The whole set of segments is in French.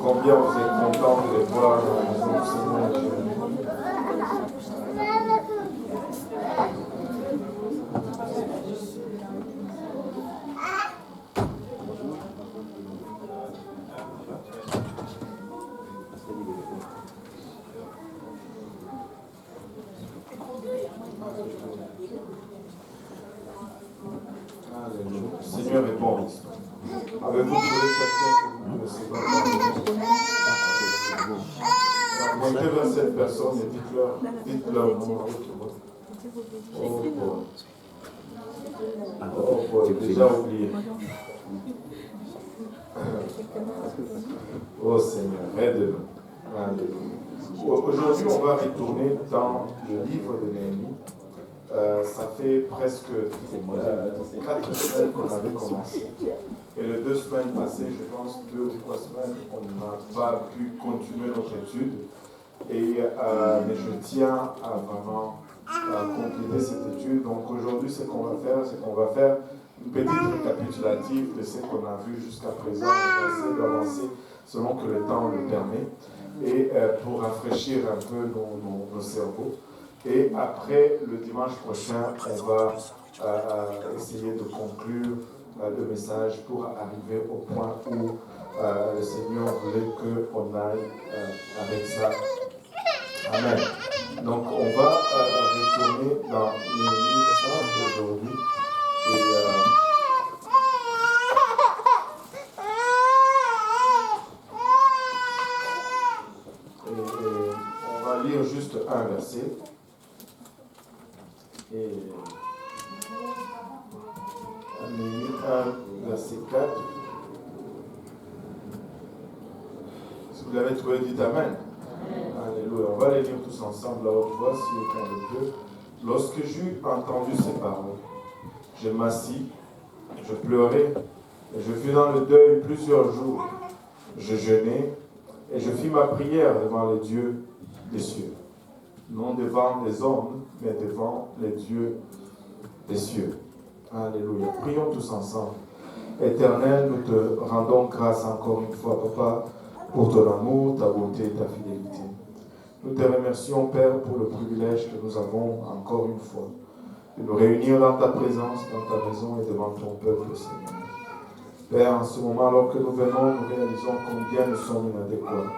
Combien vous êtes contents de les voir dans la maison du Seigneur? Alléluia. Le Seigneur est bon. Avez-vous trouvé quelqu'un que vous ne connaissez pas? Montez vers cette personne et dites-leur nom avec moi. Oh boy, déjà oublié. Oh Seigneur, aide-nous. Alléluia. Aujourd'hui, on va retourner dans le livre de Néhémie. Ça fait presque 4 semaines qu'on avait commencé. Et les 2 semaines passées, je pense 2 ou 3 semaines, on n'a pas pu continuer notre étude. Mais je tiens à vraiment compléter cette étude. Donc aujourd'hui, ce qu'on va faire, c'est qu'on va faire une petite récapitulative de ce qu'on a vu jusqu'à présent. On va essayer d'avancer selon que le temps le permet. Et pour rafraîchir un peu nos cerveaux. Et après, le dimanche prochain, on va essayer de conclure le message pour arriver au point où le Seigneur voulait qu'on aille avec ça. Amen. Donc, on va retourner dans Néhémie 1 aujourd'hui. Et on va lire juste un verset. Et Néhémie 1, verset 4. Si vous l'avez trouvé, dites Amen. Alléluia. On va les lire tous ensemble à haute voix, si aucun le peut. Lorsque j'eus entendu ces paroles, je m'assis, je pleurai, et je fus dans le deuil plusieurs jours. Je jeûnai, et je fis ma prière devant les dieux des cieux. Non devant les hommes, mais devant les dieux des cieux. Alléluia. Prions tous ensemble. Éternel, nous te rendons grâce encore une fois, Papa, pour ton amour, ta bonté et ta fidélité. Nous te remercions, Père, pour le privilège que nous avons encore une fois de nous réunir dans ta présence, dans ta maison et devant ton peuple, Seigneur. Père, en ce moment, alors que nous venons, nous réalisons combien nous sommes inadéquats.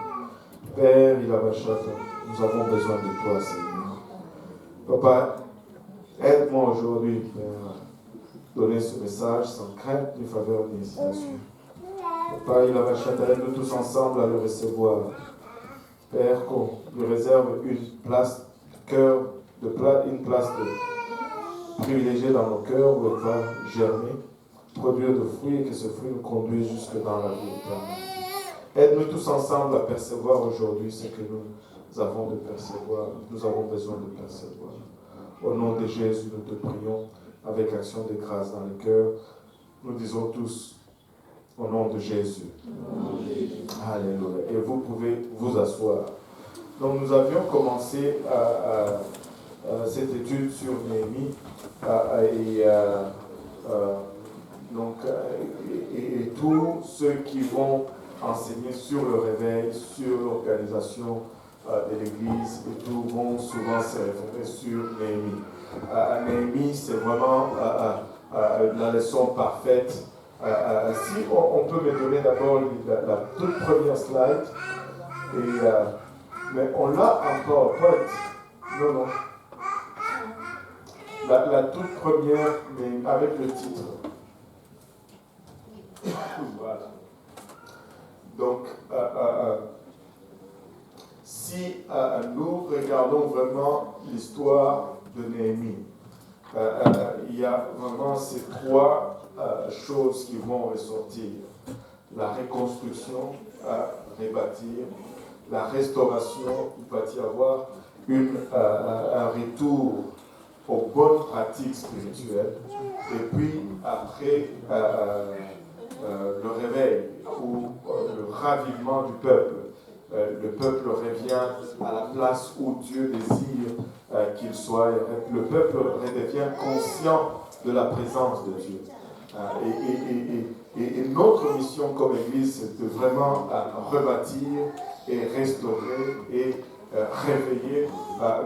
Père, il a nous avons besoin de toi, Seigneur. Papa, aide-moi aujourd'hui, Père, à donner ce message sans crainte ni faveur ni hésitation. Papa, il a aide-nous tous ensemble à le recevoir. Père, qu'on lui réserve une place de cœur, une place privilégiée dans nos cœurs où elle va germer, produire de fruits et que ce fruit nous conduise jusque dans la vie éternelle. Aide-nous tous ensemble à percevoir aujourd'hui ce que nous avons de percevoir, nous avons besoin de percevoir. Au nom de Jésus, nous te prions avec action de grâce dans le cœur. Nous disons tous au nom de Jésus. Alléluia. Et vous pouvez vous asseoir. Donc nous avions commencé cette étude sur Néhémie et tous ceux qui vont enseigner sur le réveil, sur l'organisation de l'Église et tout vont souvent se référer sur Néhémie. Néhémie, c'est vraiment la leçon parfaite. Si on peut me donner d'abord la toute première slide, mais on l'a encore, non. La toute première, mais avec le titre. Voilà. Donc, si nous regardons vraiment l'histoire de Néhémie, il y a vraiment ces 3 choses qui vont ressortir. La reconstruction, rebâtir, la restauration, il va y avoir un retour aux bonnes pratiques spirituelles, et puis après le réveil ou le ravivement du peuple. Le peuple revient à la place où Dieu désire qu'il soit. Le peuple redevient conscient de la présence de Dieu. Et notre mission comme Église, c'est de vraiment rebâtir et restaurer et réveiller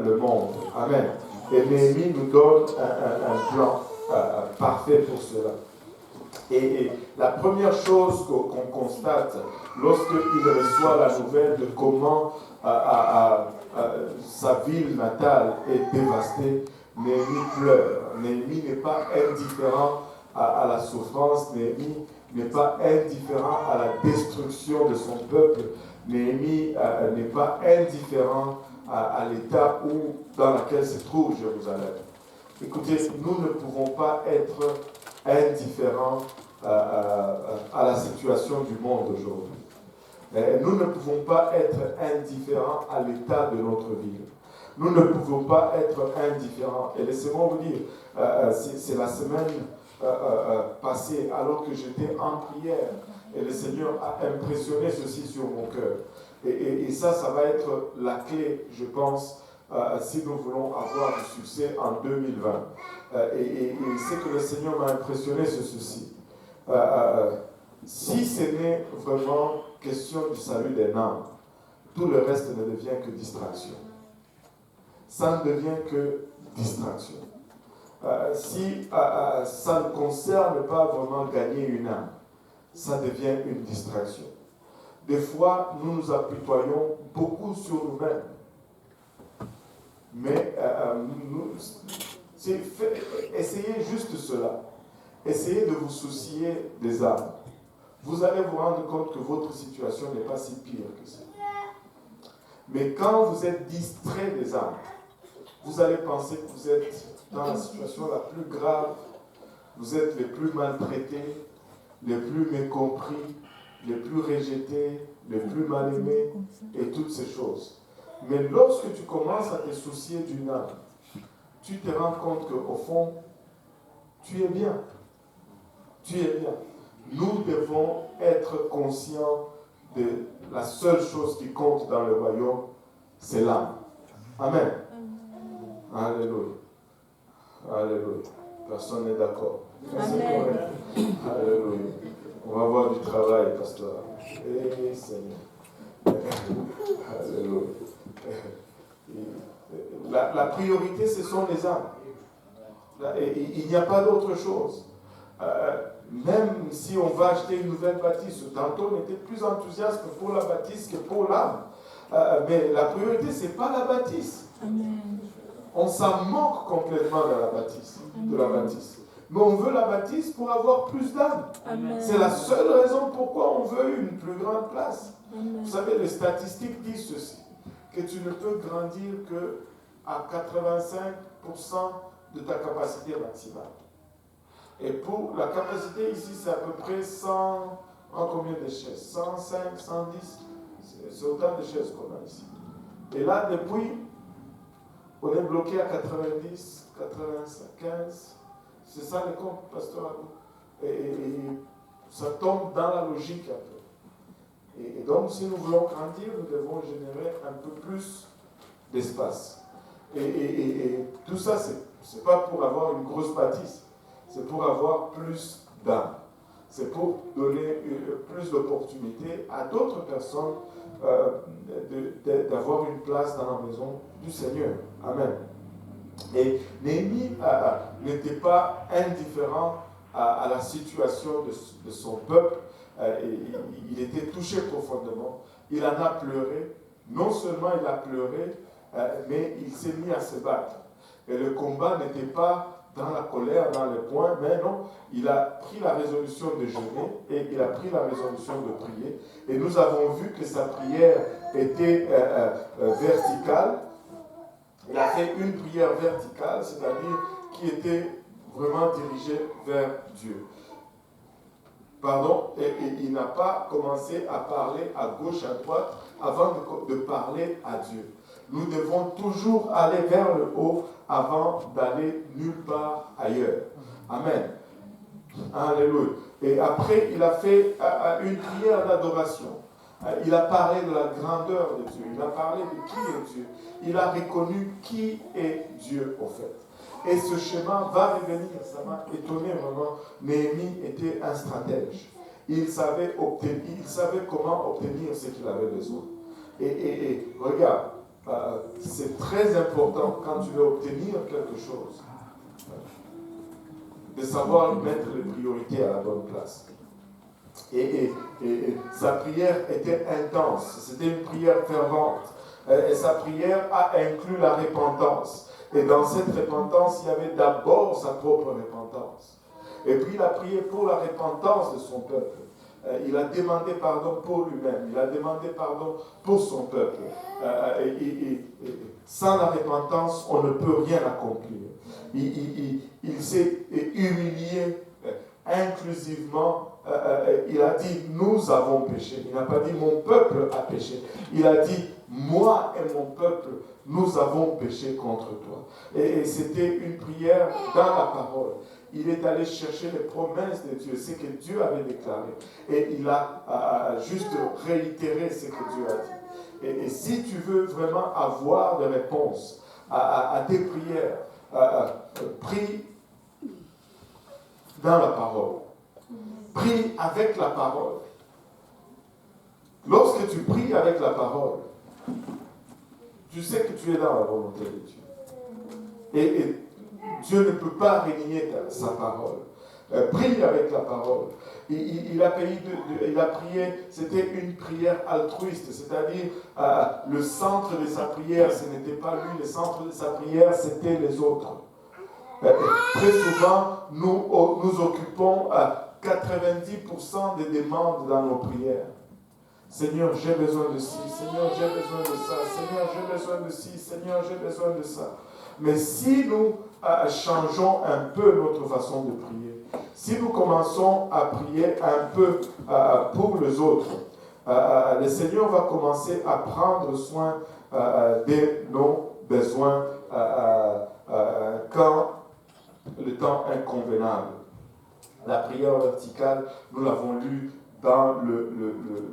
le monde. Amen. Et Néhémie nous donne un plan parfait pour cela. Et la première chose qu'on constate lorsqu'il reçoit la nouvelle de comment sa ville natale est dévastée, Néhémie pleure. Néhémie n'est pas indifférent à la souffrance. Néhémie n'est pas indifférent à la destruction de son peuple. Néhémie n'est pas indifférent à l'état dans lequel se trouve Jérusalem. Écoutez, nous ne pouvons pas être indifférents à la situation du monde aujourd'hui. Nous ne pouvons pas être indifférents à l'état de notre ville. Nous ne pouvons pas être indifférents. Et laissez-moi vous dire, c'est la semaine passée, alors que j'étais en prière, et le Seigneur a impressionné ceci sur mon cœur. Et ça va être la clé, je pense, si nous voulons avoir du succès en 2020. Et c'est que le Seigneur m'a impressionné sur ceci. Si ce n'est vraiment question du salut des âmes, tout le reste ne devient que distraction. Ça ne devient que distraction. Si ça ne concerne pas vraiment gagner une âme, ça devient une distraction. Des fois, nous nous apitoyons beaucoup sur nous-mêmes. Mais essayez juste cela. Essayez de vous soucier des âmes. Vous allez vous rendre compte que votre situation n'est pas si pire que ça. Mais quand vous êtes distrait des âmes, vous allez penser que vous êtes dans la situation la plus grave. Vous êtes les plus maltraités, les plus mécompris, les plus rejetés, les plus mal aimés, et toutes ces choses. Mais lorsque tu commences à te soucier d'une âme, tu te rends compte qu'au fond, tu es bien. Tu es bien. Nous devons être conscients de la seule chose qui compte dans le royaume, c'est l'âme. Amen. Alléluia. Alléluia. Personne n'est d'accord. Amen. Alléluia. On va avoir du travail, pasteur. Eh, Seigneur. Alléluia. La priorité, ce sont les âmes. Il n'y a pas d'autre chose. Même si on va acheter une nouvelle bâtisse, tantôt on était plus enthousiaste pour la bâtisse que pour l'âme. Mais la priorité, ce n'est pas la bâtisse. Amen. On s'en moque complètement de la bâtisse. Mais on veut la bâtisse pour avoir plus d'âmes. C'est la seule raison pourquoi on veut une plus grande place. Amen. Vous savez, les statistiques disent ceci, que tu ne peux grandir qu'à 85% de ta capacité maximale. Et pour la capacité ici, c'est à peu près 100, combien de chaises? 105, 110, c'est autant de chaises qu'on a ici. Et là, depuis, on est bloqué à 90, 95, c'est ça le compte, pasteur Abou. Et ça tombe dans la logique un peu. Et donc, si nous voulons grandir, nous devons générer un peu plus d'espace. Et tout ça, c'est pas pour avoir une grosse bâtisse, c'est pour avoir plus d'âme. C'est pour donner plus d'opportunités à d'autres personnes d'avoir une place dans la maison du Seigneur. Amen. Et Néhémie n'était pas indifférent à la situation de son peuple. Il était touché profondément. Il en a pleuré. Non seulement il a pleuré, mais il s'est mis à se battre. Et le combat n'était pas dans la colère, dans les poings, mais non, il a pris la résolution de jeûner et il a pris la résolution de prier. Et nous avons vu que sa prière était verticale. Il a fait une prière verticale, c'est-à-dire qui était vraiment dirigée vers Dieu. Pardon, et il n'a pas commencé à parler à gauche, à droite, avant de parler à Dieu. Nous devons toujours aller vers le haut avant d'aller nulle part ailleurs. Amen. Alléluia. Et après, il a fait une prière d'adoration. Il a parlé de la grandeur de Dieu. Il a parlé de qui est Dieu. Il a reconnu qui est Dieu, au fait. Et ce chemin va revenir. Ça m'a étonné vraiment. Néhémie était un stratège. il savait comment obtenir ce qu'il avait besoin. Et regarde, c'est très important quand tu veux obtenir quelque chose, de savoir mettre les priorités à la bonne place. Et sa prière était intense, c'était une prière fervente. Et sa prière a inclus la repentance. Et dans cette repentance, il y avait d'abord sa propre repentance. Et puis il a prié pour la repentance de son peuple. Il a demandé pardon pour lui-même. Il a demandé pardon pour son peuple. Sans la repentance, on ne peut rien accomplir. Il s'est humilié inclusivement. Il a dit, nous avons péché. Il n'a pas dit, mon peuple a péché. Il a dit, moi et mon peuple, nous avons péché contre toi. Et c'était une prière dans la parole. Il est allé chercher les promesses de Dieu, ce que Dieu avait déclaré. Et il a juste réitéré ce que Dieu a dit. Et si tu veux vraiment avoir des réponses à tes prières, prie dans la parole. Prie avec la parole. Lorsque tu pries avec la parole, tu sais que tu es dans la volonté de Dieu. Et Dieu ne peut pas régner sa parole. Prie avec la parole. Il a prié, c'était une prière altruiste, c'est-à-dire le centre de sa prière, ce n'était pas lui, le centre de sa prière, c'était les autres. Très souvent, nous occupons 90% des demandes dans nos prières. Seigneur, j'ai besoin de ci. Seigneur, j'ai besoin de ça. Seigneur, j'ai besoin de ci. Seigneur, j'ai besoin de ça. Mais si nous changeons un peu notre façon de prier, si nous commençons à prier un peu pour les autres, le Seigneur va commencer à prendre soin de nos besoins quand le temps est convenable. La prière verticale, nous l'avons lu dans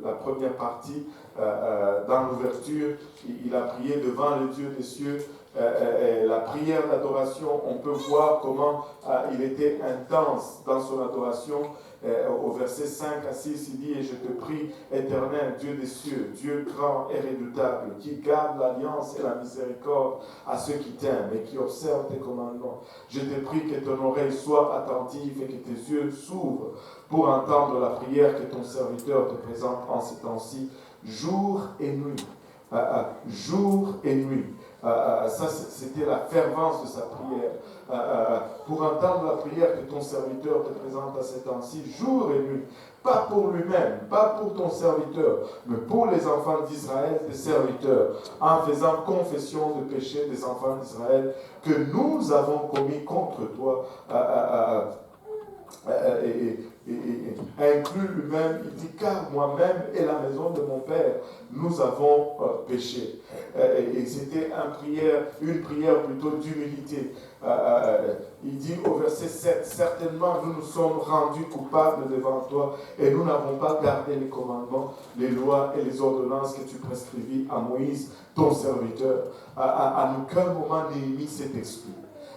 la première partie, dans l'ouverture. Il a prié devant le Dieu des cieux. La prière d'adoration, on peut voir comment il était intense dans son adoration. Au verset 5 à 6, il dit, et je te prie, éternel, Dieu des cieux, Dieu grand et redoutable, qui garde l'alliance et la miséricorde à ceux qui t'aiment et qui observent tes commandements. Je te prie que ton oreille soit attentive et que tes yeux s'ouvrent pour entendre la prière que ton serviteur te présente en ces temps-ci, jour et nuit. Jour et nuit. Ça, c'était la fervence de sa prière. Pour entendre la prière que ton serviteur te présente à ces temps-ci, jour et nuit. Pas pour lui-même, pas pour ton serviteur, mais pour les enfants d'Israël, tes serviteurs, en faisant confession de péché des enfants d'Israël que nous avons commis contre toi. Inclut lui-même, il dit, car moi-même et la maison de mon père, nous avons péché. Et c'était une prière plutôt d'humilité. Il dit au verset 7, certainement nous nous sommes rendus coupables devant toi et nous n'avons pas gardé les commandements, les lois et les ordonnances que tu prescrivis à Moïse, ton serviteur. À aucun moment Néhémie s'est exclu.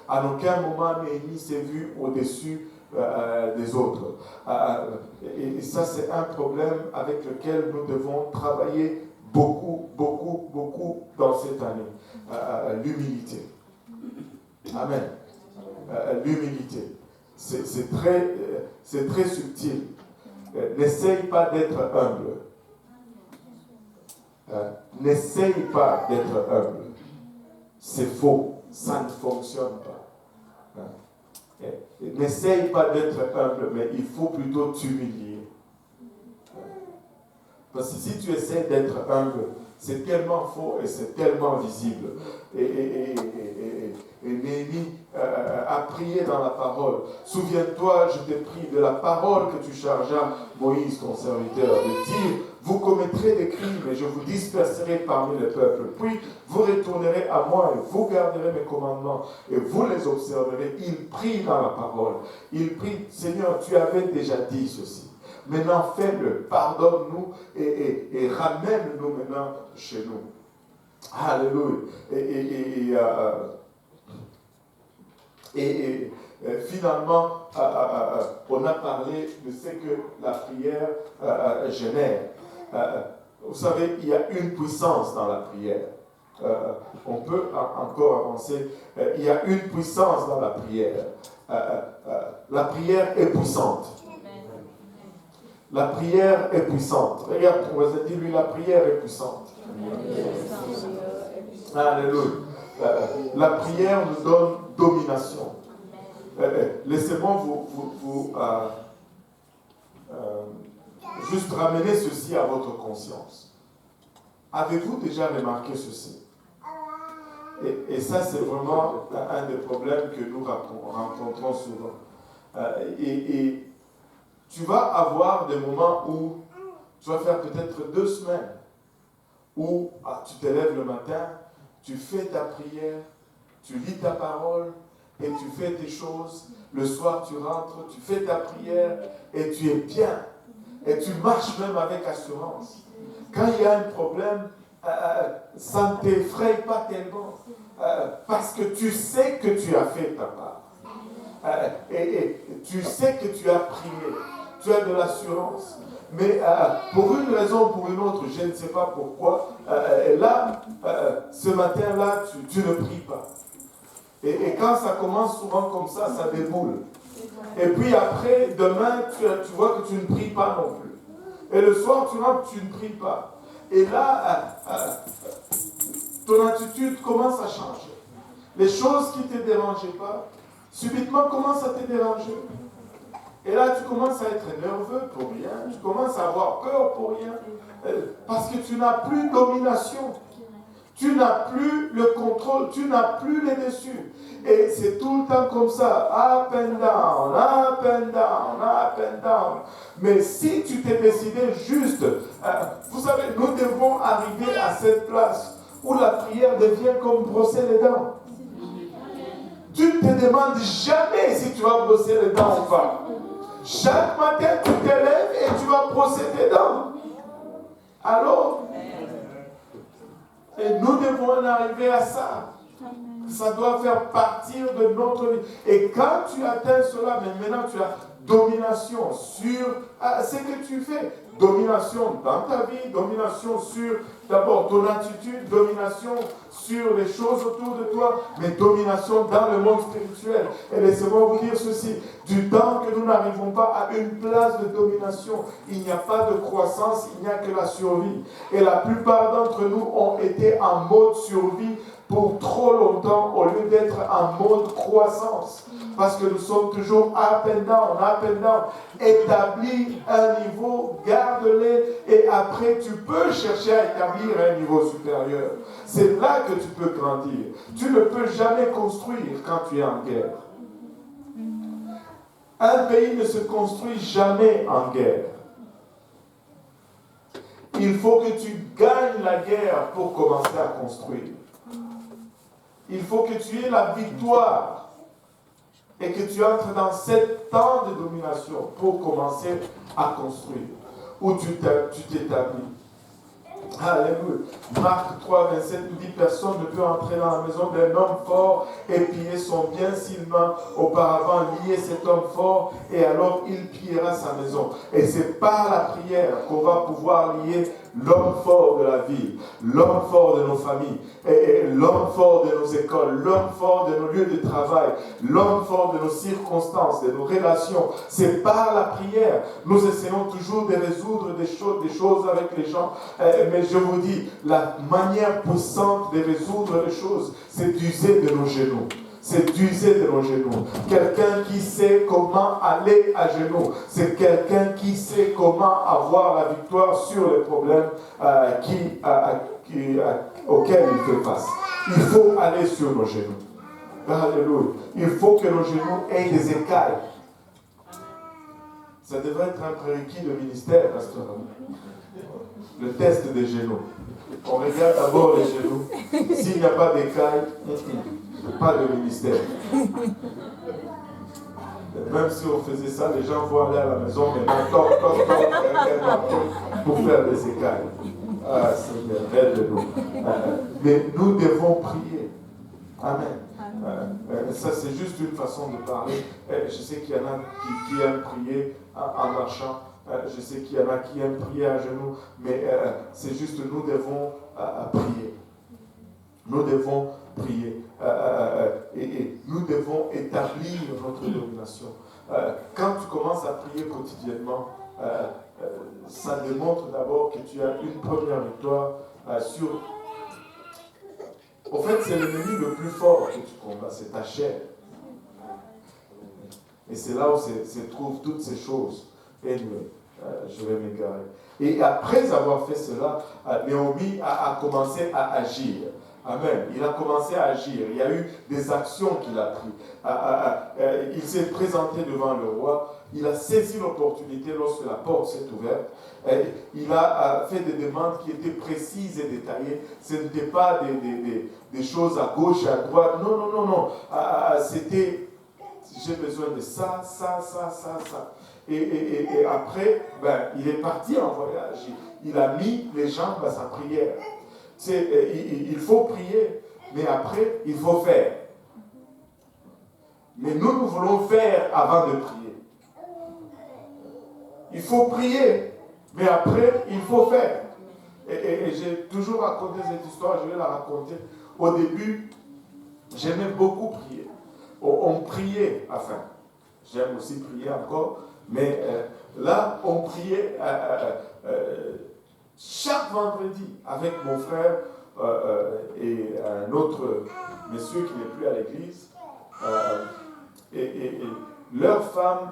À aucun moment Néhémie s'est vu au-dessus des autres. Et ça, c'est un problème avec lequel nous devons travailler beaucoup dans cette année. L'humilité. Amen. L'humilité. C'est très subtil. N'essaye pas d'être humble. N'essaye pas d'être humble. C'est faux. Ça ne fonctionne pas. N'essaye pas d'être humble, mais il faut plutôt t'humilier. Parce que si tu essaies d'être humble, c'est tellement faux et c'est tellement visible. Et Néhémie a prié dans la parole. Souviens-toi, je te prie, de la parole que tu chargeas Moïse, ton serviteur, de dire, vous commettrez des crimes et je vous disperserai parmi le peuple. Puis vous retournerez à moi et vous garderez mes commandements et vous les observerez. Il prie dans la parole. Il prie, Seigneur, tu avais déjà dit ceci. Maintenant, fais-le, pardonne-nous et ramène-nous maintenant chez nous. Alléluia. Et finalement, on a parlé de ce que la prière génère. Vous savez, il y a une puissance dans la prière. On peut encore avancer. Il y a une puissance dans la prière. La prière est puissante. La prière est puissante. Regarde, on va dire, lui, la prière est puissante. Alléluia. La prière nous donne domination. Laissez-moi vous juste ramener ceci à votre conscience. Avez-vous déjà remarqué ceci? Et ça, c'est vraiment un des problèmes que nous rencontrons souvent. Et tu vas avoir des moments où tu vas faire peut-être 2 semaines où tu te lèves le matin, tu fais ta prière, tu lis ta parole et tu fais tes choses. Le soir, tu rentres, tu fais ta prière et tu es bien. Et tu marches même avec assurance. Quand il y a un problème, ça ne t'effraie pas tellement. Parce que tu sais que tu as fait ta part. Et tu sais que tu as prié. Tu as de l'assurance. Mais pour une raison ou pour une autre, je ne sais pas pourquoi, là, ce matin-là, tu ne pries pas. Et quand ça commence souvent comme ça déboule. Et puis après, demain, tu vois que tu ne pries pas non plus. Et le soir, tu rentres, tu ne pries pas. Et là, ton attitude commence à changer. Les choses qui ne te dérangeaient pas, subitement commencent à te déranger. Et là, tu commences à être nerveux pour rien. Tu commences à avoir peur pour rien. Parce que tu n'as plus de domination. Tu n'as plus le contrôle. Tu n'as plus les dessus. Et c'est tout le temps comme ça. Up and down, up and down, up and down. Mais si tu t'es décidé juste, vous savez, nous devons arriver à cette place où la prière devient comme brosser les dents. Tu ne te demandes jamais si tu vas brosser les dents ou pas. Chaque matin, tu te lèves et tu vas brosser tes dents. Alors, et nous devons en arriver à ça. Ça doit faire partir de notre vie. Et quand tu atteins cela, mais maintenant tu as domination sur ce que tu fais. Domination dans ta vie, domination sur d'abord ton attitude, domination sur les choses autour de toi, mais domination dans le monde spirituel. Et laissez-moi vous dire ceci, du temps que nous n'arrivons pas à une place de domination, il n'y a pas de croissance, il n'y a que la survie. Et la plupart d'entre nous ont été en mode survie pour trop longtemps au lieu d'être en mode croissance. Parce que nous sommes toujours up and down. Établis un niveau, garde-les et après tu peux chercher à établir un niveau supérieur. C'est là que tu peux grandir. Tu ne peux jamais construire quand tu es en guerre. Un pays ne se construit jamais en guerre. Il faut que tu gagnes la guerre pour commencer à construire. Il faut que tu aies la victoire et que tu entres dans cet temps de domination pour commencer à construire, où tu t'établis. Alléluia. Marc 3, 27 nous dit, personne ne peut entrer dans la maison d'un homme fort et piller son bien s'il m'a auparavant lié cet homme fort et alors il pillera sa maison. Et c'est par la prière qu'on va pouvoir lier l'homme fort de la ville, l'homme fort de nos familles, et l'homme fort de nos écoles, l'homme fort de nos lieux de travail, l'homme fort de nos circonstances, de nos relations. C'est par la prière. Nous essayons toujours de résoudre des choses avec les gens, mais je vous dis, la manière puissante de résoudre les choses, c'est d'user de nos genoux. C'est d'user de nos genoux. Quelqu'un qui sait comment aller à genoux. C'est quelqu'un qui sait comment avoir la victoire sur les problèmes auxquels il fait face. Il faut aller sur nos genoux. Alléluia. Il faut que nos genoux aient des écailles. Ça devrait être un prérequis de ministère, pasteur. Le test des genoux. On regarde d'abord les genoux. S'il n'y a pas d'écailles, pas de ministère. Même si on faisait ça, les gens vont aller à la maison, mais toc, pour faire des écailles. Ah, Seigneur, aide-nous. Mais nous devons prier. Amen. Ça, c'est juste une façon de parler. Je sais qu'il y en a qui aiment prier en marchant. Je sais qu'il y en a qui aiment prier à genoux. Mais c'est juste, nous devons prier. Nous devons prier. Et nous devons établir notre domination. Quand tu commences à prier quotidiennement, ça démontre d'abord que tu as une première victoire sur... En fait, c'est l'ennemi le plus fort que tu combats, c'est ta chair. Et c'est là où se trouvent toutes ces choses. Et je vais m'égarer. Et après avoir fait cela, Naomi a commencé à agir. Amen. Il a commencé à agir. Il y a eu des actions qu'il a prises. Il s'est présenté devant le roi. Il a saisi l'opportunité lorsque la porte s'est ouverte. Il a fait des demandes qui étaient précises et détaillées. Ce n'était pas des choses à gauche et à droite. Non. C'était, j'ai besoin de ça. Et après, il est parti en voyage. Il a mis les jambes à sa prière. Il faut prier, mais après, il faut faire. Mais nous voulons faire avant de prier. Il faut prier, mais après, il faut faire. Et j'ai toujours raconté cette histoire, je vais la raconter. Au début, j'aimais beaucoup prier. On priait, enfin, j'aime aussi prier encore, mais là, on priait chaque vendredi avec mon frère et un autre monsieur qui n'est plus à l'église. Et leur femme,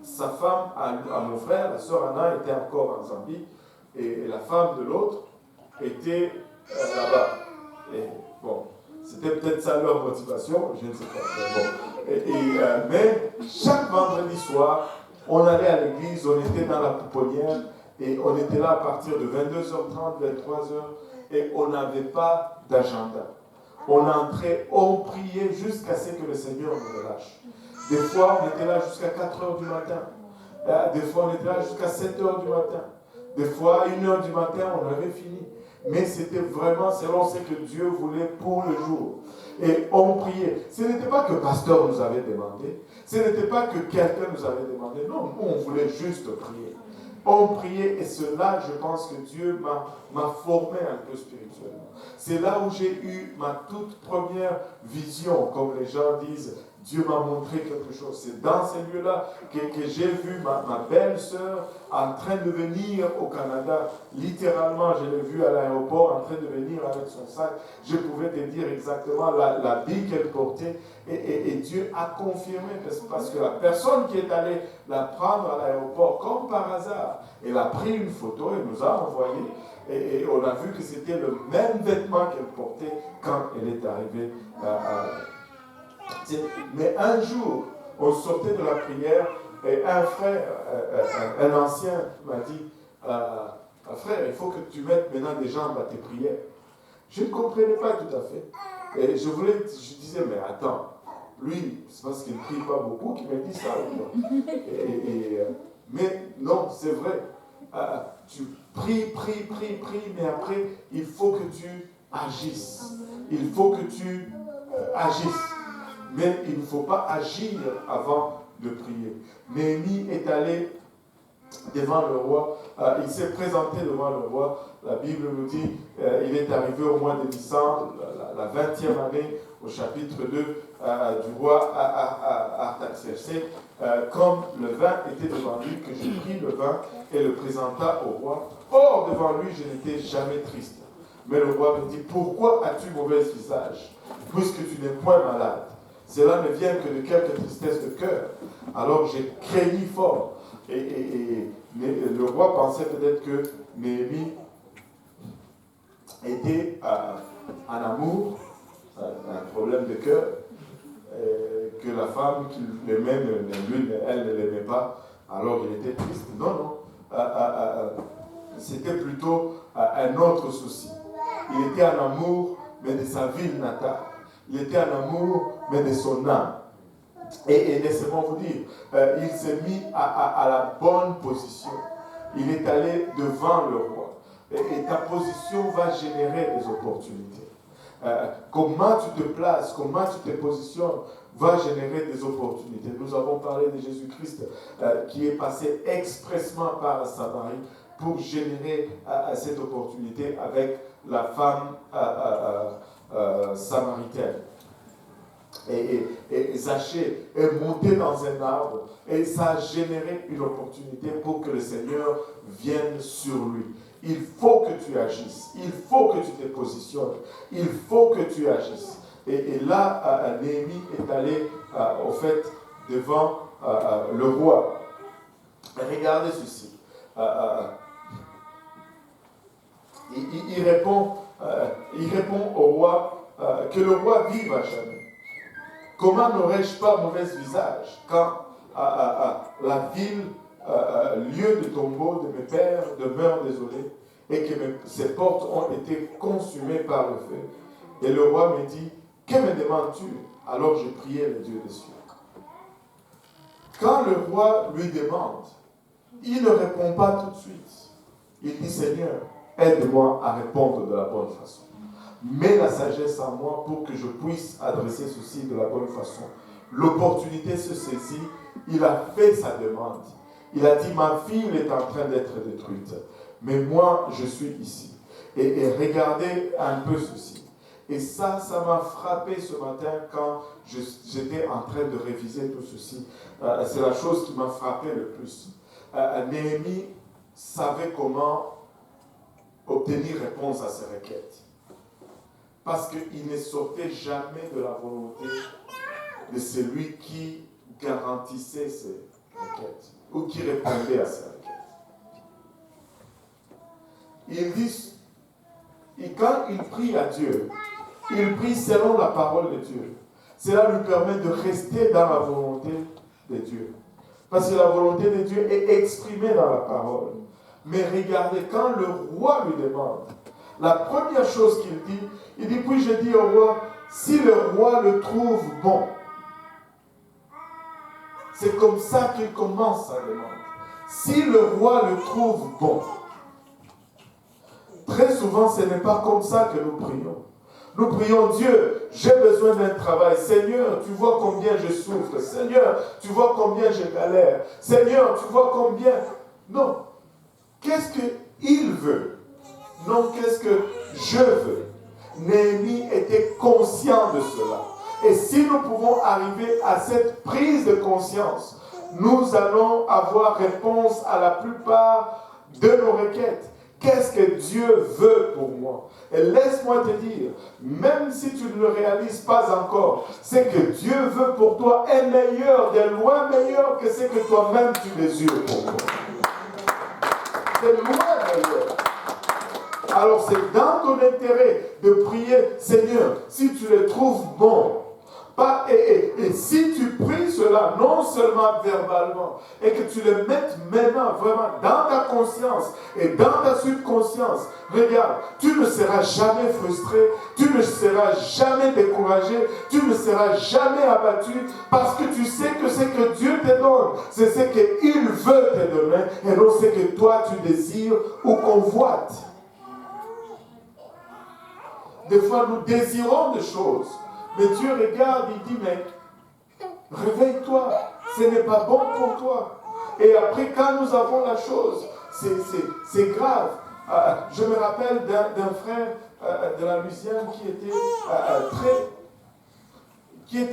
sa femme à mon frère, la sœur Anna, était encore en Zambie. Et la femme de l'autre était là-bas. Et bon, c'était peut-être ça leur motivation, je ne sais pas. Mais chaque vendredi soir, on allait à l'église, on était dans la pouponnière. Et on était là à partir de 22h30, 23h, et on n'avait pas d'agenda. On entrait, on priait jusqu'à ce que le Seigneur nous relâche. Des fois, on était là jusqu'à 4h du matin. Des fois, on était là jusqu'à 7h du matin. Des fois, à 1h du matin, on avait fini. Mais c'était vraiment selon ce que Dieu voulait pour le jour. Et on priait. Ce n'était pas que le pasteur nous avait demandé. Ce n'était pas que quelqu'un nous avait demandé. Non, on voulait juste prier. On priait et cela, je pense que Dieu m'a formé un peu spirituellement. C'est là où j'ai eu ma toute première vision, comme les gens disent, Dieu m'a montré quelque chose. C'est dans ces lieux-là que j'ai vu ma belle-sœur en train de venir au Canada. Littéralement, je l'ai vue à l'aéroport en train de venir avec son sac. Je pouvais te dire exactement la vie qu'elle portait. Et Dieu a confirmé, parce que la personne qui est allée la prendre à l'aéroport, comme par hasard, elle a pris une photo et nous a envoyé. Et on a vu que c'était le même vêtement qu'elle portait quand elle est arrivée mais un jour, on sortait de la prière et un frère, un ancien m'a dit, frère, il faut que tu mettes maintenant des jambes à tes prières. Je ne comprenais pas tout à fait. Et je disais, mais attends, lui, c'est parce qu'il ne prie pas beaucoup qu'il me dit ça. Mais non, c'est vrai. Tu pries, mais après, il faut que tu agisses. Il faut que tu agisses. Mais il ne faut pas agir avant de prier. Néhémie est allé devant le roi, il s'est présenté devant le roi. La Bible nous dit, il est arrivé au mois de Nissan, la 20e année, au chapitre 2 du roi Artaxerxès, comme le vin était devant lui, que je pris le vin et le présenta au roi. Or, devant lui, je n'étais jamais triste. Mais le roi me dit, pourquoi as-tu mauvais visage, puisque tu n'es point malade? Cela ne vient que de quelque tristesse de cœur. Alors j'ai craigni fort. Et le roi pensait peut-être que Néhémie était en amour, un problème de cœur, que la femme qu'il aimait, elle ne l'aimait pas, alors il était triste. Non. C'était plutôt un autre souci. Il était en amour, mais de sa ville natale. Il était en amour, mais de son âme. Et laissez-moi vous dire, il s'est mis à la bonne position. Il est allé devant le roi. Et ta position va générer des opportunités. Comment tu te places, comment tu te positionnes, va générer des opportunités. Nous avons parlé de Jésus-Christ qui est passé expressément par Samarie pour générer cette opportunité avec la femme samaritaine. Et Zachée est monté dans un arbre et ça a généré une opportunité pour que le Seigneur vienne sur lui. Il faut que tu agisses, il faut que tu te positionnes, il faut que tu agisses. Et là, Néhémie est allé, au fait, devant le roi. Regardez ceci. Il répond au roi que le roi vive à jamais. Comment n'aurais-je pas mauvais visage quand la ville, lieu de tombeau de mes pères, demeure désolée et que ses portes ont été consumées par le feu? Et le roi me dit, que me demandes-tu? Alors je priai le Dieu des cieux. Quand le roi lui demande, il ne répond pas tout de suite. Il dit, Seigneur, aide-moi à répondre de la bonne façon. Mets la sagesse en moi pour que je puisse adresser ceci de la bonne façon. L'opportunité se saisit, il a fait sa demande. Il a dit, ma fille est en train d'être détruite, mais moi je suis ici. Et regardez un peu ceci. Et ça m'a frappé ce matin quand j'étais en train de réviser tout ceci. C'est la chose qui m'a frappé le plus. Néhémie savait comment obtenir réponse à ses requêtes. Parce qu'il ne sortait jamais de la volonté de celui qui garantissait ses requêtes ou qui répondait à ses requêtes. Il dit, et quand il prie à Dieu, il prie selon la parole de Dieu. Cela lui permet de rester dans la volonté de Dieu. Parce que la volonté de Dieu est exprimée dans la parole. Mais regardez, quand le roi lui demande, la première chose qu'il dit, il dit, puis je dis au roi, si le roi le trouve bon. C'est comme ça qu'il commence sa demande. Si le roi le trouve bon. Très souvent, ce n'est pas comme ça que nous prions. Nous prions, Dieu, j'ai besoin d'un travail. Seigneur, tu vois combien je souffre. Seigneur, tu vois combien je galère. Seigneur, tu vois combien... Non. Qu'est-ce qu'il veut? Non, qu'est-ce que je veux? Néhémie était conscient de cela. Et si nous pouvons arriver à cette prise de conscience, nous allons avoir réponse à la plupart de nos requêtes. Qu'est-ce que Dieu veut pour moi? Et laisse-moi te dire, même si tu ne le réalises pas encore, c'est que Dieu veut pour toi est meilleur, de loin meilleur que ce que toi-même tu désires pour toi. C'est loin meilleur. Alors c'est dans ton intérêt de prier, Seigneur, si tu le trouves bon. Et si tu pries cela, non seulement verbalement, et que tu le mettes maintenant vraiment dans ta conscience et dans ta subconscience, regarde, tu ne seras jamais frustré, tu ne seras jamais découragé, tu ne seras jamais abattu, parce que tu sais que ce que Dieu te donne, c'est ce qu'il veut te donner, et non ce que toi tu désires ou convoites. Des fois, nous désirons des choses. Mais Dieu regarde, il dit, mais réveille-toi, ce n'est pas bon pour toi. Et après, quand nous avons la chose, c'est grave. Je me rappelle d'un frère de la Louisiane qui était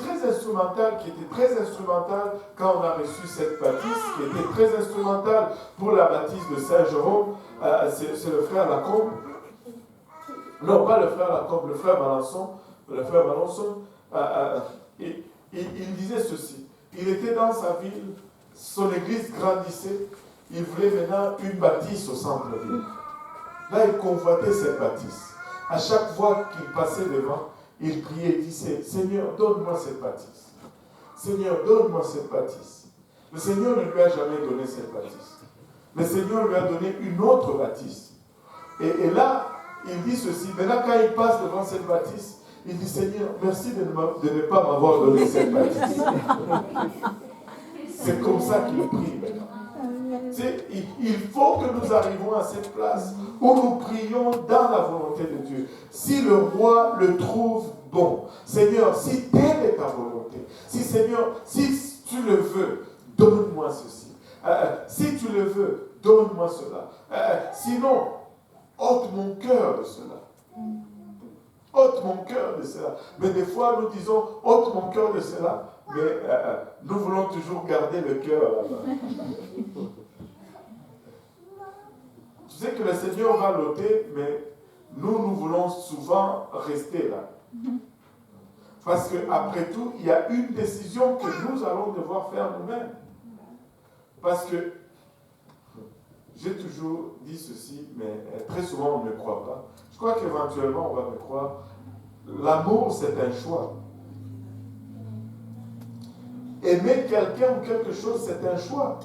très instrumental, quand on a reçu cette baptise, qui était très instrumental pour la baptise de Saint-Jérôme. C'est le frère Lacombe. Non, pas le frère Lacombe, le frère Malençon. Le frère Malençon, il disait ceci. Il était dans sa ville, son église grandissait, il voulait maintenant une bâtisse au centre-ville. Là, il convoitait cette bâtisse. À chaque fois qu'il passait devant, il priait et disait, Seigneur, donne-moi cette bâtisse. Seigneur, donne-moi cette bâtisse. Le Seigneur ne lui a jamais donné cette bâtisse. Le Seigneur lui a donné une autre bâtisse. Et là, il dit ceci. Maintenant, quand il passe devant cette bâtisse, il dit, Seigneur, merci de ne pas m'avoir donné cette bâtisse. C'est comme ça qu'il prie maintenant. Il faut que nous arrivions à cette place où nous prions dans la volonté de Dieu. Si le roi le trouve bon, Seigneur, si telle est ta volonté, si Seigneur, si tu le veux, donne-moi ceci. Si tu le veux, donne-moi cela. Sinon, ôte mon cœur de cela. Ôte mon cœur de cela. Mais des fois, nous disons, ôte mon cœur de cela, mais nous voulons toujours garder le cœur là-bas. Tu sais que le Seigneur va l'ôter, mais nous voulons souvent rester là. Parce qu'après tout, il y a une décision que nous allons devoir faire nous-mêmes. Parce que, j'ai toujours dit ceci, mais très souvent on ne me croit pas. Je crois qu'éventuellement on va me croire. L'amour, c'est un choix. Aimer quelqu'un ou quelque chose, c'est un choix.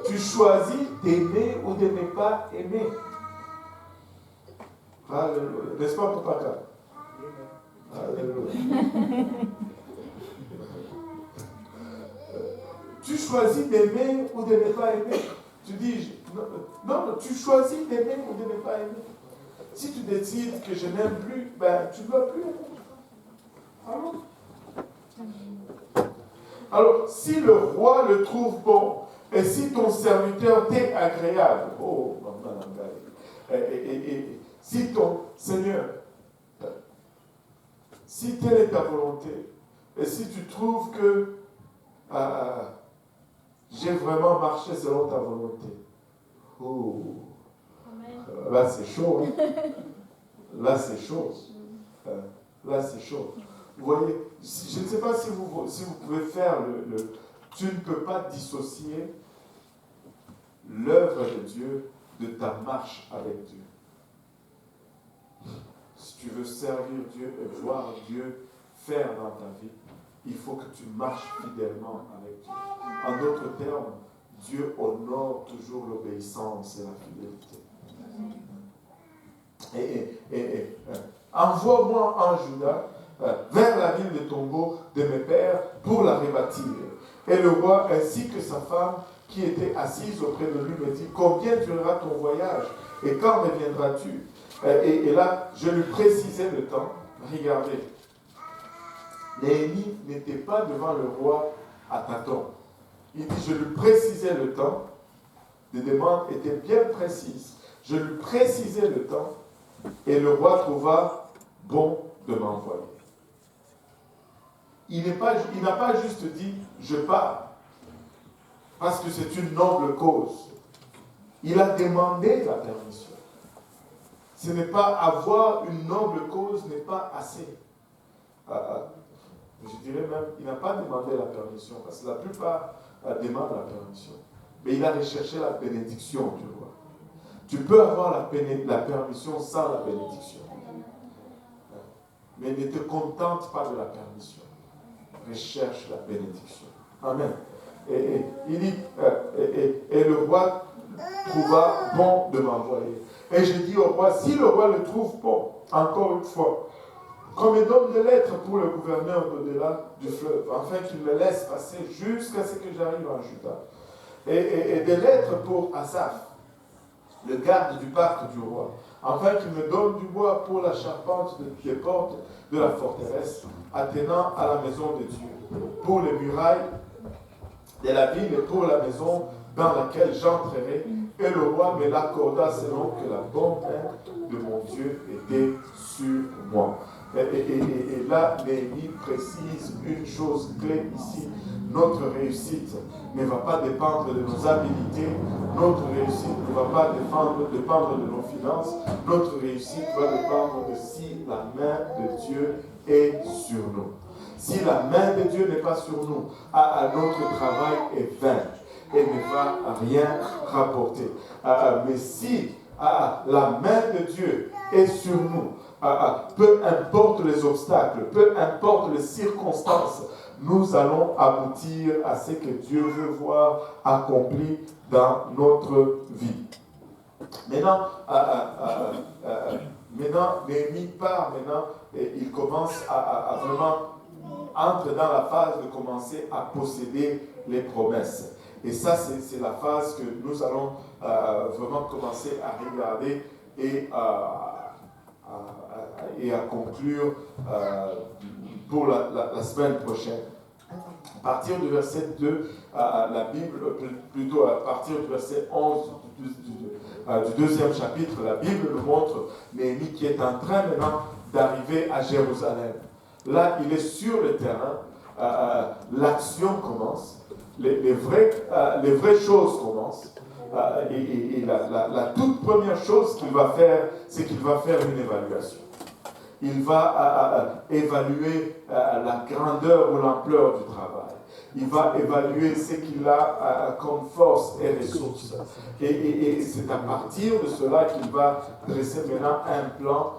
Tu choisis d'aimer ou de ne pas aimer. Alléluia. N'est-ce pas, Papa? Alléluia. Tu choisis d'aimer ou de ne pas aimer. Tu dis, non, tu choisis d'aimer ou de ne pas aimer. Si tu décides que je n'aime plus, ben, tu ne dois plus aimer. Alors, si le roi le trouve bon, et si ton serviteur t'est agréable, oh, si ton Seigneur, si telle est ta volonté, et si tu trouves que j'ai vraiment marché selon ta volonté, oh, là c'est chaud, hein? Là c'est chaud, là c'est chaud. Vous voyez, je ne sais pas si vous pouvez faire tu ne peux pas dissocier l'œuvre de Dieu de ta marche avec Dieu. Si tu veux servir Dieu et voir Dieu faire dans ta vie, il faut que tu marches fidèlement avec Dieu. En d'autres termes, Dieu honore toujours l'obéissance et la fidélité. Envoie-moi en Juda vers la ville de tombeau de mes pères pour la rebâtir. Et le roi ainsi que sa femme qui était assise auprès de lui me dit, combien durera ton voyage et quand reviendras-tu? Et là, je lui précisais le temps. Regardez, Néhémie n'était pas devant le roi à tâtons. Il dit, je lui précisais le temps. Les demandes étaient bien précises. Je lui précisais le temps et le roi trouva bon de m'envoyer. Il n'a pas juste dit, je pars, parce que c'est une noble cause. Il a demandé la permission. Ce n'est pas avoir une noble cause n'est pas assez. Je dirais même, il n'a pas demandé la permission, parce que la plupart demandent la permission. Mais il a recherché la bénédiction du roi. Tu peux avoir la permission sans la bénédiction. Mais ne te contente pas de la permission. Recherche la bénédiction. Amen. Et il dit, et le roi trouva bon de m'envoyer. Et je dis au roi, si le roi le trouve bon, encore une fois, qu'on me donne des lettres pour le gouverneur d'au-delà du fleuve, afin qu'il me laisse passer jusqu'à ce que j'arrive en Juda. Et des lettres pour Asaph, le garde du parc du roi, afin qu'il me donne du bois pour la charpente des portes de la forteresse, attenant à la maison de Dieu, pour les murailles de la ville et pour la maison dans laquelle j'entrerai. Et le roi me l'accorda selon que la bonne main de mon Dieu était sur moi. Et là, Néhémie précise une chose clé ici. Notre réussite ne va pas dépendre de nos habilités. Notre réussite ne va pas dépendre de nos finances. Notre réussite va dépendre de si la main de Dieu est sur nous. Si la main de Dieu n'est pas sur nous, notre travail est vain et ne va rien rapporter. Mais si la main de Dieu est sur nous, peu importe les obstacles, peu importe les circonstances, nous allons aboutir à ce que Dieu veut voir accompli dans notre vie. Maintenant, Néhémie part maintenant et il commence à vraiment entrer dans la phase de commencer à posséder les promesses. Et ça, c'est la phase que nous allons vraiment commencer à regarder et à conclure pour la semaine prochaine. À partir du verset 2, la Bible, plutôt à partir du verset 11 du deuxième chapitre, la Bible nous montre Néhémie qui est en train maintenant d'arriver à Jérusalem. Là, il est sur le terrain, l'action commence, les vraies choses commencent. Et la toute première chose qu'il va faire, c'est qu'il va faire une évaluation. Il va évaluer la grandeur ou l'ampleur du travail. Il va évaluer ce qu'il a comme force et ressources. Et c'est à partir de cela qu'il va dresser maintenant un plan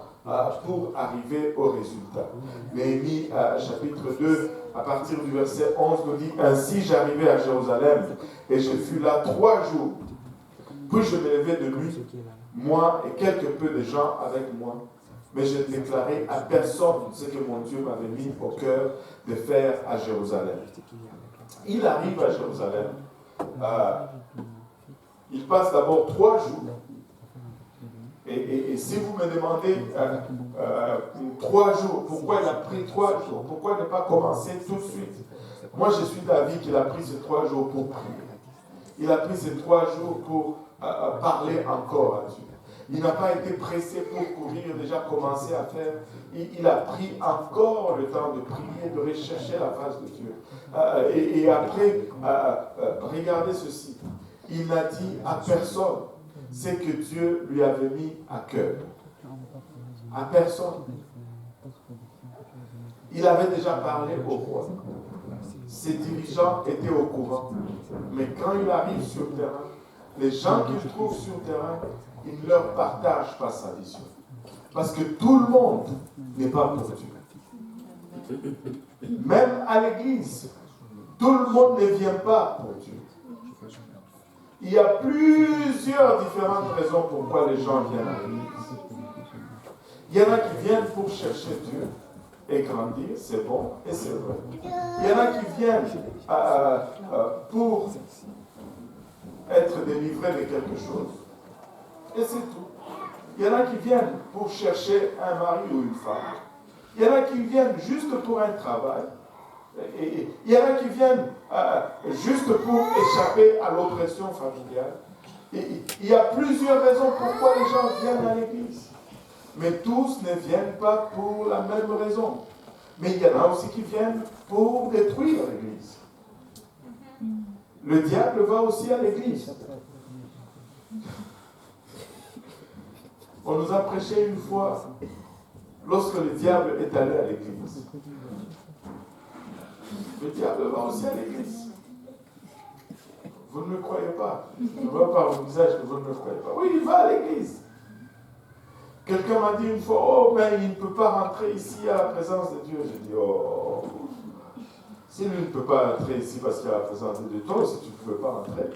pour arriver au résultat. Néhémie, chapitre 2, à partir du verset 11, nous dit « Ainsi j'arrivai à Jérusalem, et je fus là 3 jours. Puis je me levai de nuit, moi et quelque peu de gens avec moi. Mais je ne déclarai à personne ce que mon Dieu m'avait mis au cœur de faire à Jérusalem. » Il arrive à Jérusalem. Il passe d'abord 3 jours. Et si vous me demandez 3 jours, pourquoi il a pris 3 jours? Pourquoi ne pas commencer tout de suite? Moi, je suis d'avis qu'il a pris ces 3 jours pour prier. Il a pris ces 3 jours pour parler encore à Dieu. Il n'a pas été pressé pour courir, déjà commencé à faire. Il a pris encore le temps de prier, de rechercher la face de Dieu. Et après, regardez ceci. Il n'a dit à personne ce que Dieu lui avait mis à cœur. À personne. Il avait déjà parlé au roi. Ses dirigeants étaient au courant. Mais quand il arrive sur le terrain, les gens qu'il trouve sur le terrain, il ne leur partage pas sa vision. Parce que tout le monde n'est pas pour Dieu. Même à l'église, tout le monde ne vient pas pour Dieu. Il y a plusieurs différentes raisons pourquoi les gens viennent à l'église. Il y en a qui viennent pour chercher Dieu et grandir, c'est bon et c'est vrai. Il y en a qui viennent pour être délivrés de quelque chose. Et c'est tout. Il y en a qui viennent pour chercher un mari ou une femme. Il y en a qui viennent juste pour un travail. Et il y en a qui viennent juste pour échapper à l'oppression familiale. Et il y a plusieurs raisons pourquoi les gens viennent à l'église. Mais tous ne viennent pas pour la même raison. Mais il y en a aussi qui viennent pour détruire l'église. Le diable va aussi à l'église. On nous a prêché une fois lorsque le diable est allé à l'église. Le diable va aussi à l'église. Vous ne me croyez pas. Je ne vois par vos visages que vous ne me croyez pas. Oui, il va à l'église. Quelqu'un m'a dit une fois, oh, mais il ne peut pas rentrer ici à la présence de Dieu. J'ai dit, oh, si lui ne peut pas entrer ici parce qu'il y a la présence de Dieu, toi aussi tu ne pouvais pas rentrer.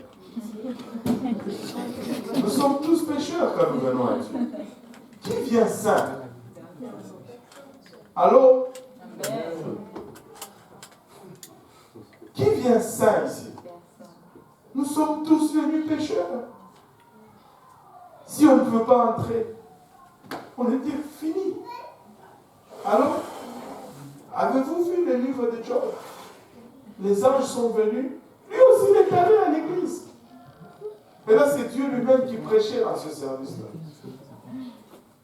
Nous sommes tous pécheurs quand nous venons à Dieu. Qui vient saint? Allô? Qui vient saint ici? Nous sommes tous venus pécheurs. Si on ne peut pas entrer, on était fini. Alors, avez-vous vu le livre de Job? Les anges sont venus. Lui aussi, il est allé à l'église. Et là, c'est Dieu lui-même qui prêchait dans ce service-là.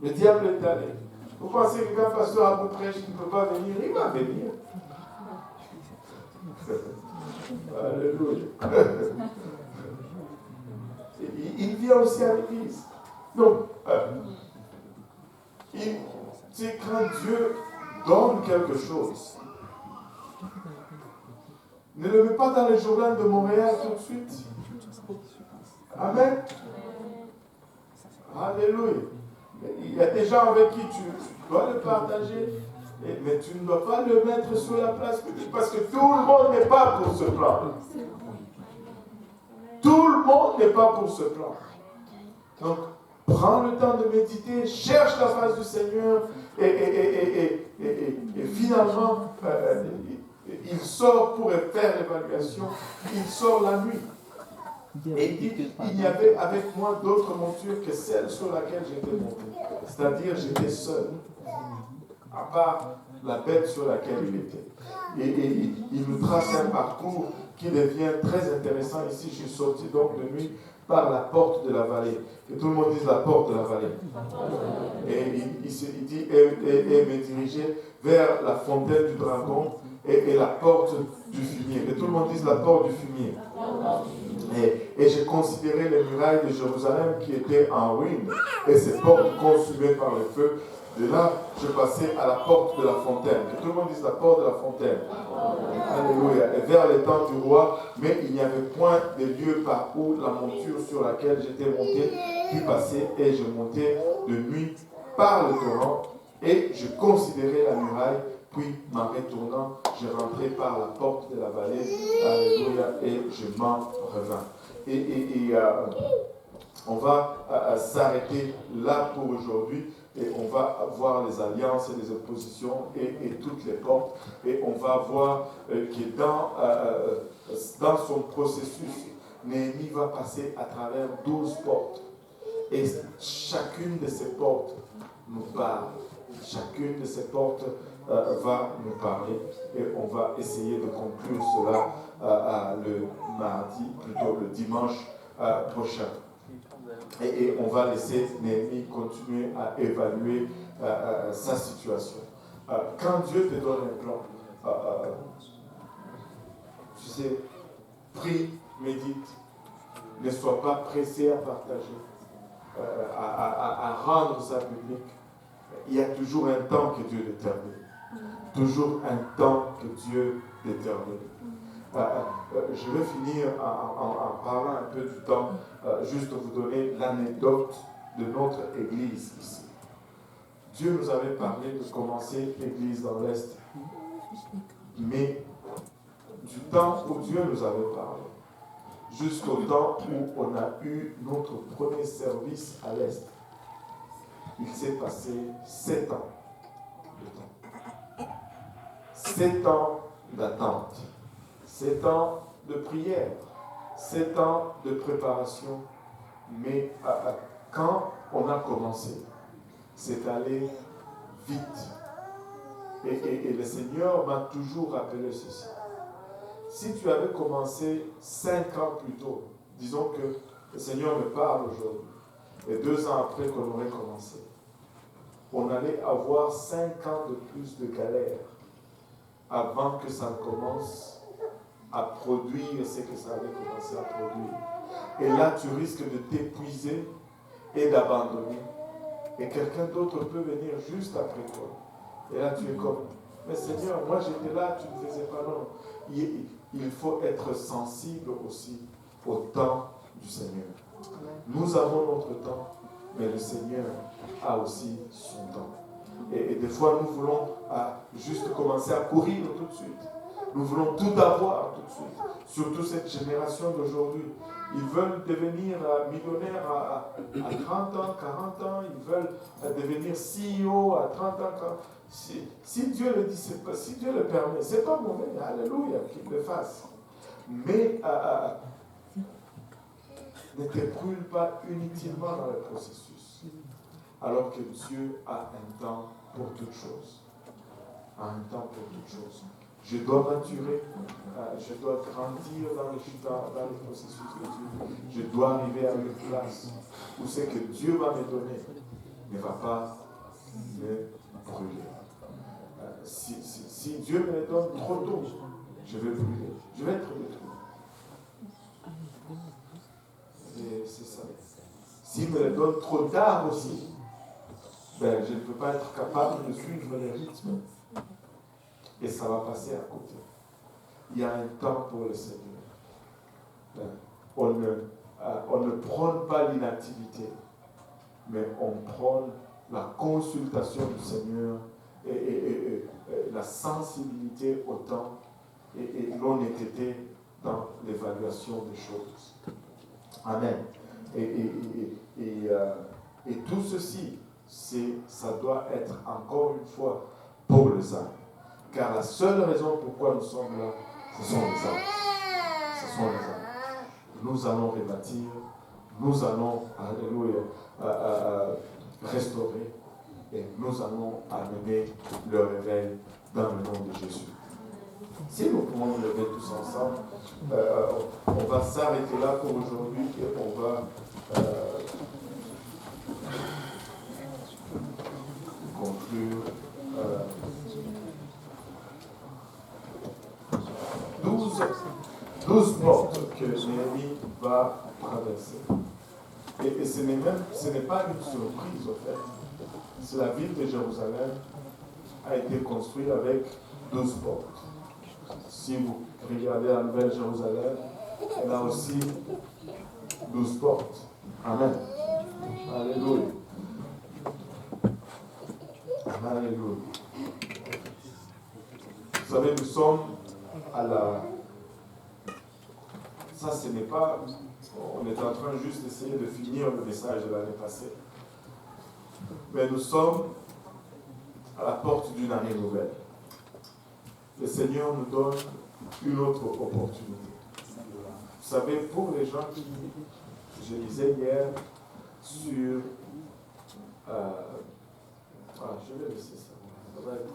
Le diable est allé. Vous pensez que quand le pasteur vous prêche, il ne peut pas venir? Il va venir. Alléluia. Il vient aussi à l'église. Donc, c'est quand Dieu donne quelque chose. Ne le mets pas dans le journal de Montréal tout de suite. Amen. Alléluia. Il y a des gens avec qui tu dois le partager, mais tu ne dois pas le mettre sur la place publique parce que tout le monde n'est pas pour ce plan. Tout le monde n'est pas pour ce plan. Donc, prends le temps de méditer, cherche la face du Seigneur et finalement, il sort pour faire l'évaluation, il sort la nuit. Et il dit, il y avait avec moi d'autres montures que celle sur laquelle j'étais monté. C'est-à-dire, j'étais seul, à part la bête sur laquelle il était. Et il nous trace un parcours qui devient très intéressant. Ici, je suis sorti donc de nuit par la porte de la vallée. Que tout le monde dise la porte de la vallée. Et il dit, et me dirigeait vers la fontaine du dragon et la porte du fumier. Que tout le monde dise la porte du fumier. Et j'ai considéré les murailles de Jérusalem qui étaient en ruine et ces portes consumées par le feu. De là, je passais à la porte de la fontaine. Que tout le monde dise la porte de la fontaine. Alléluia. Et vers les temps du roi, mais il n'y avait point de lieu par où la monture sur laquelle j'étais monté put passer, et je montais de nuit par le torrent et je considérais la muraille. Puis, m'en retournant, je rentrais par la porte de la vallée, alléluia, et je m'en revins. On va s'arrêter là pour aujourd'hui, et on va voir les alliances et les oppositions et toutes les portes, et on va voir que dans son processus, Néhémie va passer à travers 12 portes, et chacune de ces portes nous parle. Chacune de ces portes va nous parler, et on va essayer de conclure cela le mardi, plutôt le dimanche prochain. Et on va laisser Néhémie continuer à évaluer sa situation. Quand Dieu te donne un plan, tu sais, prie, médite, ne sois pas pressé à partager, à rendre ça public. Il y a toujours un temps que Dieu détermine. Toujours un temps que Dieu détermine. Je vais finir en parlant un peu du temps, juste vous donner l'anecdote de notre église ici. Dieu nous avait parlé de commencer l'église dans l'Est, mais du temps où Dieu nous avait parlé, jusqu'au temps où on a eu notre premier service à l'Est, il s'est passé 7 ans de temps. 7 ans d'attente. 7 ans de prière, 7 ans de préparation, mais quand on a commencé, c'est allé vite. Et le Seigneur m'a toujours rappelé ceci. Si tu avais commencé 5 ans plus tôt, disons que le Seigneur me parle aujourd'hui, et 2 ans après qu'on aurait commencé, on allait avoir 5 ans de plus de galère avant que ça commence à produire ce que ça avait commencé à produire. Et là, tu risques de t'épuiser et d'abandonner. Et quelqu'un d'autre peut venir juste après toi. Et là, tu es comme, mais Seigneur, moi j'étais là, tu ne faisais pas. Non. Il faut être sensible aussi au temps du Seigneur. Nous avons notre temps, mais le Seigneur a aussi son temps. Et des fois, nous voulons juste commencer à courir tout de suite. Nous voulons tout avoir tout de suite. Surtout cette génération d'aujourd'hui. Ils veulent devenir millionnaires à 30 ans, 40 ans. Ils veulent devenir CEO à 30 ans. Si Dieu le dit, si Dieu le permet, c'est pas mauvais. Alléluia, qu'il le fasse. Mais ne te brûle pas inutilement dans le processus. Alors que Dieu a un temps pour toutes choses. A un temps pour toutes choses. Je dois maturer, je dois grandir dans le processus de Dieu. Je dois arriver à une place où ce que Dieu va me donner ne va pas me brûler. Si Dieu me le donne trop tôt, je vais brûler. Je vais être détruit. C'est ça. S'il me le donne trop tard aussi, ben, je ne peux pas être capable de suivre les rythmes. Et ça va passer à côté. Il y a un temps pour le Seigneur. On ne prône pas l'inactivité, mais on prône la consultation du Seigneur et la sensibilité au temps et l'honnêteté dans l'évaluation des choses. Amen. Et tout ceci, ça doit être encore une fois pour les âmes. Car la seule raison pourquoi nous sommes là, ce sont les âmes. Ce sont les âmes. nous allons rebâtir, nous allons, alléluia, restaurer et nous allons amener le réveil dans le nom de Jésus. Si nous pouvons nous lever tous ensemble, on va s'arrêter là pour aujourd'hui et on va conclure 12 portes que Néhémie va traverser. Et ce n'est pas une surprise, au fait. C'est la ville de Jérusalem a été construite avec 12 portes. Si vous regardez la Nouvelle Jérusalem, elle a aussi 12 portes. Amen. Alléluia. Alléluia. Vous savez, nous sommes à la... Ça, ce n'est pas... On est en train juste d'essayer de finir le message de l'année passée. Mais nous sommes à la porte d'une année nouvelle. Le Seigneur nous donne une autre opportunité. Vous savez, pour les gens qui... Je lisais hier sur... je vais laisser ça. Ça va être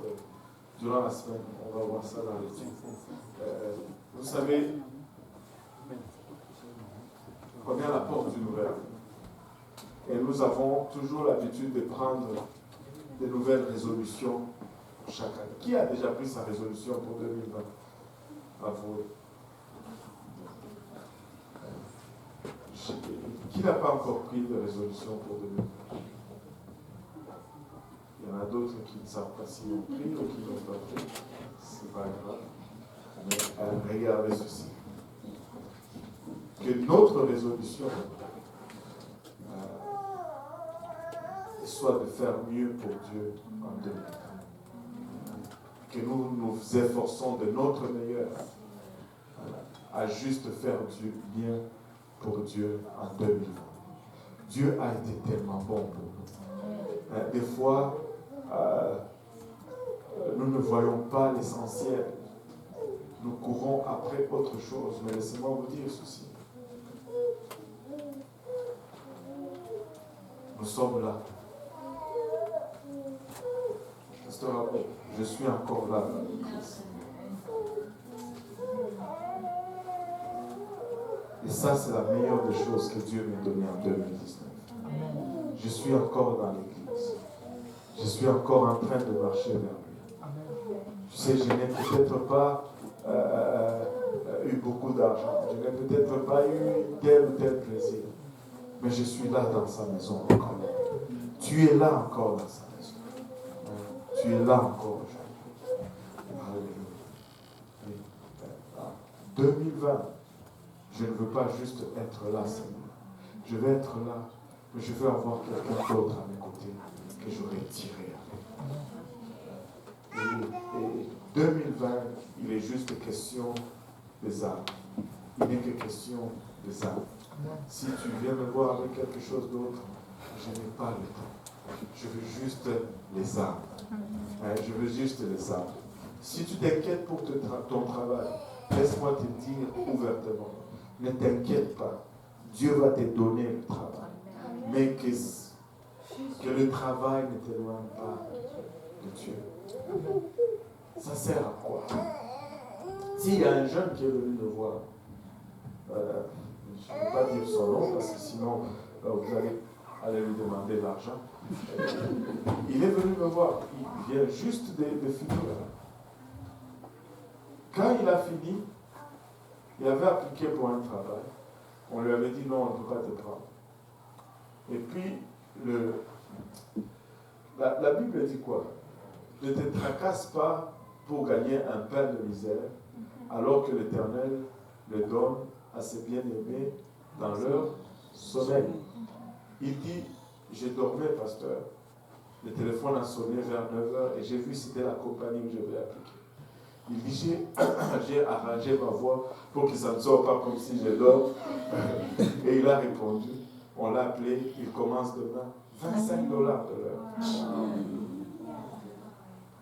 durant la semaine. On va voir ça dans les titres. Vous savez, on est à la porte d'une nouvelle année. Et nous avons toujours l'habitude de prendre de nouvelles résolutions chaque année. Qui a déjà pris sa résolution pour 2020? Avouez. Qui n'a pas encore pris de résolution pour 2020? Il y en a d'autres qui ne savent pas s'ils ont pris ou qui n'ont pas pris. Ce n'est pas grave. Mais regardez ceci. Que notre résolution soit de faire mieux pour Dieu en 2020. Que nous nous efforçons de notre meilleur à juste faire du bien pour Dieu en 2020. Dieu a été tellement bon pour nous. Des fois, nous ne voyons pas l'essentiel. Nous courons après autre chose. Mais laissez-moi vous dire ceci. Nous sommes là. Je suis encore là dans l'église. Et ça, c'est la meilleure des choses que Dieu m'a donnée en 2019. Je suis encore dans l'église. Je suis encore en train de marcher vers lui. Tu sais, je n'ai peut-être pas eu beaucoup d'argent. Je n'ai peut-être pas eu tel ou tel plaisir. Mais je suis là dans sa maison encore. Tu es là encore dans sa maison. Tu es là encore aujourd'hui. Alléluia. 2020, je ne veux pas juste être là, Seigneur. Je vais être là, mais je veux avoir quelqu'un d'autre à mes côtés que j'aurai tiré avec. Et 2020, il est juste question des âmes. Il n'est que question des âmes. Si tu viens me voir avec quelque chose d'autre, je n'ai pas le temps. Je veux juste les âmes. Je veux juste les âmes. Si tu t'inquiètes pour ton travail, laisse-moi te dire ouvertement, ne t'inquiète pas. Dieu va te donner le travail. Mais que le travail ne t'éloigne pas de Dieu. Ça sert à quoi? S'il y a un jeune qui est venu me voir, je ne vais pas dire son nom parce que sinon vous allez lui demander de l'argent. Il est venu me voir, il vient juste de finir. Quand il a fini, il avait appliqué pour un travail. On lui avait dit non, on ne peut pas te prendre. Et puis, la Bible dit quoi? Ne te tracasse pas pour gagner un pain de misère, alors que l'Éternel le donne à ses bien-aimés dans leur sommeil. Il dit, je dormais, pasteur. Le téléphone a sonné vers 9h et j'ai vu c'était la compagnie que je vais appliquer. Il dit, j'ai arrangé ma voix pour que ça ne sorte pas comme si je dors. Et il a répondu. On l'a appelé, il commence demain. $25 de l'heure.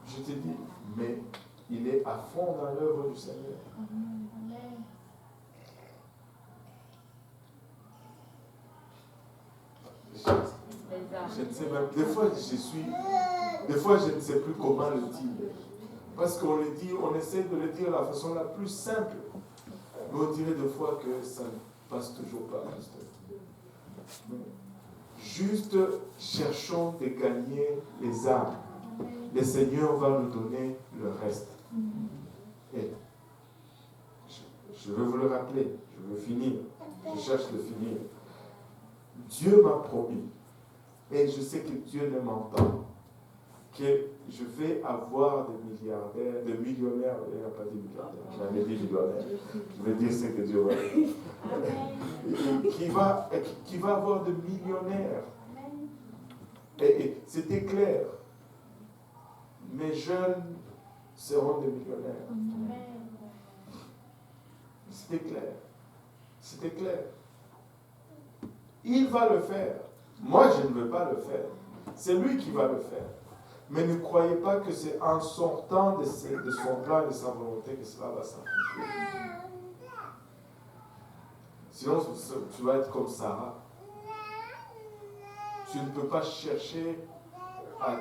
Je te dis, mais il est à fond dans l'œuvre du Seigneur. Je ne sais même, des fois je ne sais plus comment le dire. Parce qu'on le dit, on essaie de le dire de la façon la plus simple. Mais on dirait des fois que ça ne passe toujours pas. Juste cherchons de gagner les âmes. Le Seigneur va nous donner le reste. Et je veux vous le rappeler, je veux finir. Je cherche de finir. Dieu m'a promis, et je sais que Dieu ne m'entend, que je vais avoir des milliardaires, des millionnaires, il n'a pas dit milliardaires, j'avais dit millionnaire, je vais dire ce que Dieu va dire. Qui va avoir des millionnaires. Et c'était clair, mes jeunes seront des millionnaires. C'était clair. C'était clair. Il va le faire. Moi, je ne veux pas le faire. C'est lui qui va le faire. Mais ne croyez pas que c'est en sortant de son plan et de sa volonté que cela va s'accomplir. Sinon, tu vas être comme Sarah. Tu ne peux pas chercher à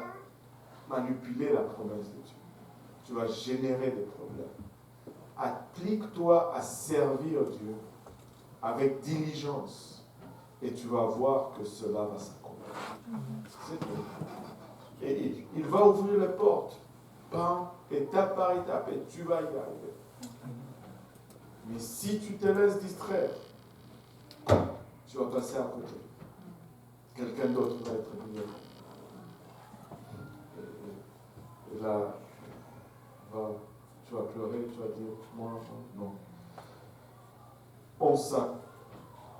manipuler la promesse de Dieu. Tu vas générer des problèmes. Applique-toi à servir Dieu avec diligence et tu vas voir que cela va s'accomplir. C'est tout. Et il va ouvrir les portes, étape par étape, et tu vas y arriver. Mais si tu te laisses distraire, tu vas passer à côté. Quelqu'un d'autre va être mieux. Et là, tu vas pleurer, tu vas dire, moi, non.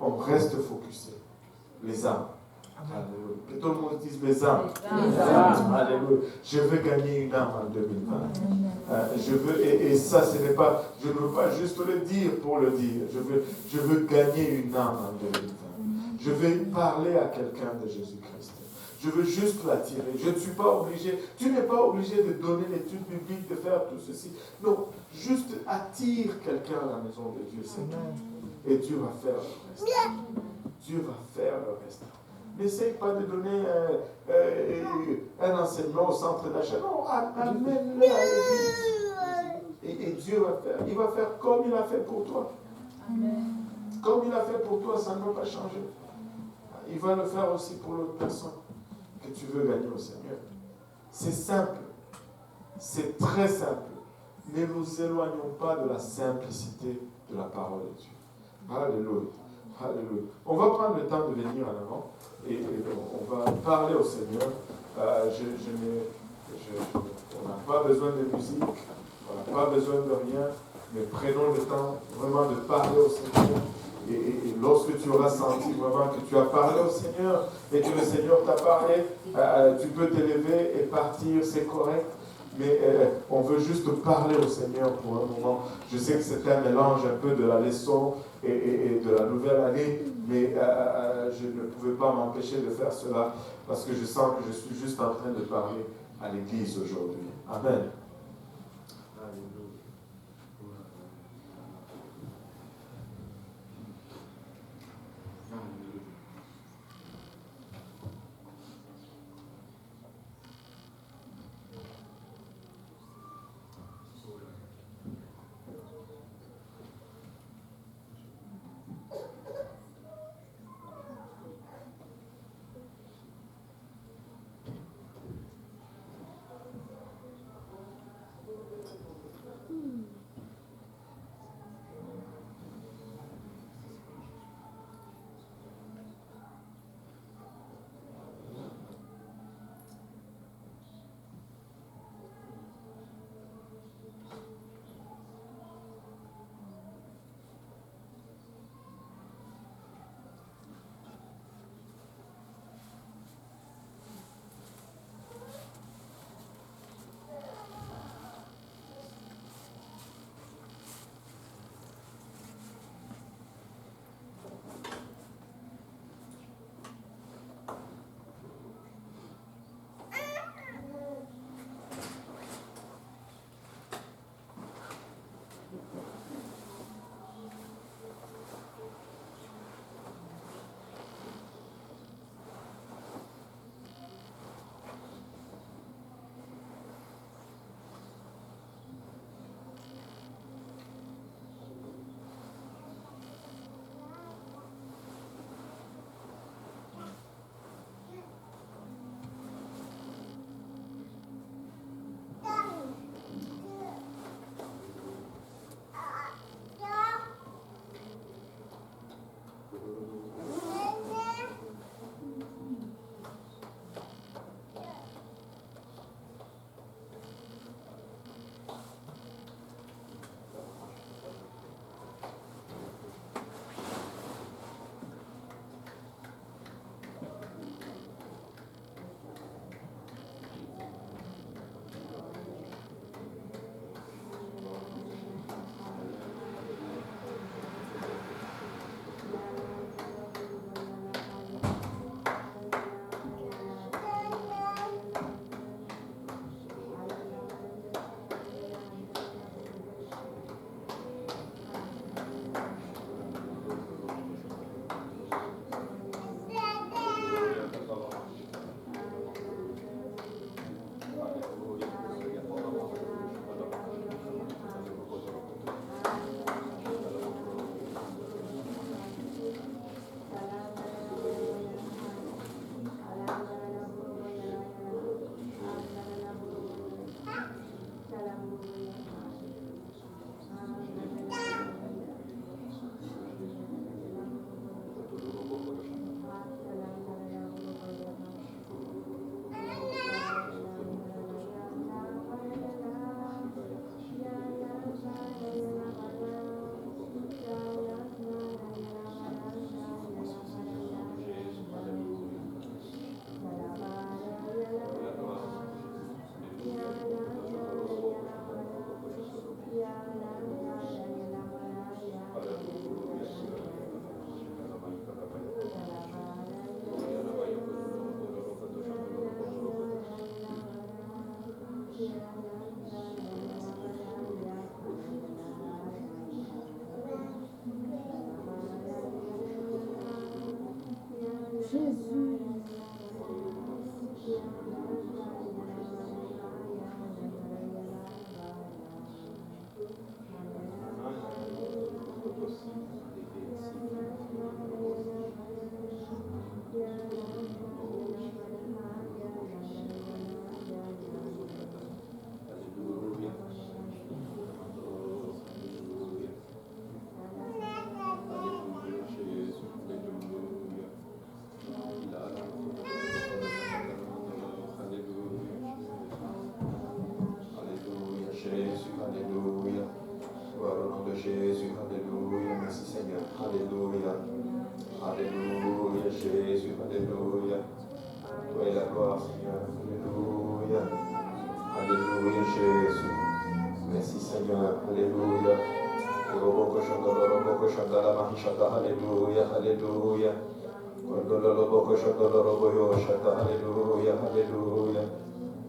On reste focusé. Les âmes. Alléluia. Que tout le monde dise les âmes. Alléluia. Je veux gagner une âme en 2020. Je veux, et ça, ce n'est pas, je ne veux pas juste le dire pour le dire. Je veux gagner une âme en 2020. Je veux parler à quelqu'un de Jésus-Christ. Je veux juste l'attirer. Je ne suis pas obligé. Tu n'es pas obligé de donner l'étude biblique, de faire tout ceci. Non, juste attire quelqu'un à la maison de Dieu, Seigneur. Et Dieu va faire le reste. Dieu va faire le reste. N'essaye pas de donner un enseignement au centre d'achat. Non, amène-le à l'église. Et Dieu va faire. Il va faire comme il a fait pour toi. Amen. Comme il a fait pour toi, ça ne va pas changer. Il va le faire aussi pour l'autre personne que tu veux gagner au Seigneur. C'est simple. C'est très simple. Ne nous éloignons pas de la simplicité de la parole de Dieu. Alléluia. Alléluia. On va prendre le temps de venir en avant et on va parler au Seigneur. On n'a pas besoin de musique, on n'a pas besoin de rien, mais prenons le temps vraiment de parler au Seigneur. Et lorsque tu auras senti vraiment que tu as parlé au Seigneur et que le Seigneur t'a parlé, tu peux te lever et partir, c'est correct. Mais on veut juste parler au Seigneur pour un moment. Je sais que c'est un mélange un peu de la leçon et de la nouvelle année, mais je ne pouvais pas m'empêcher de faire cela parce que je sens que je suis juste en train de parler à l'Église aujourd'hui. Amen.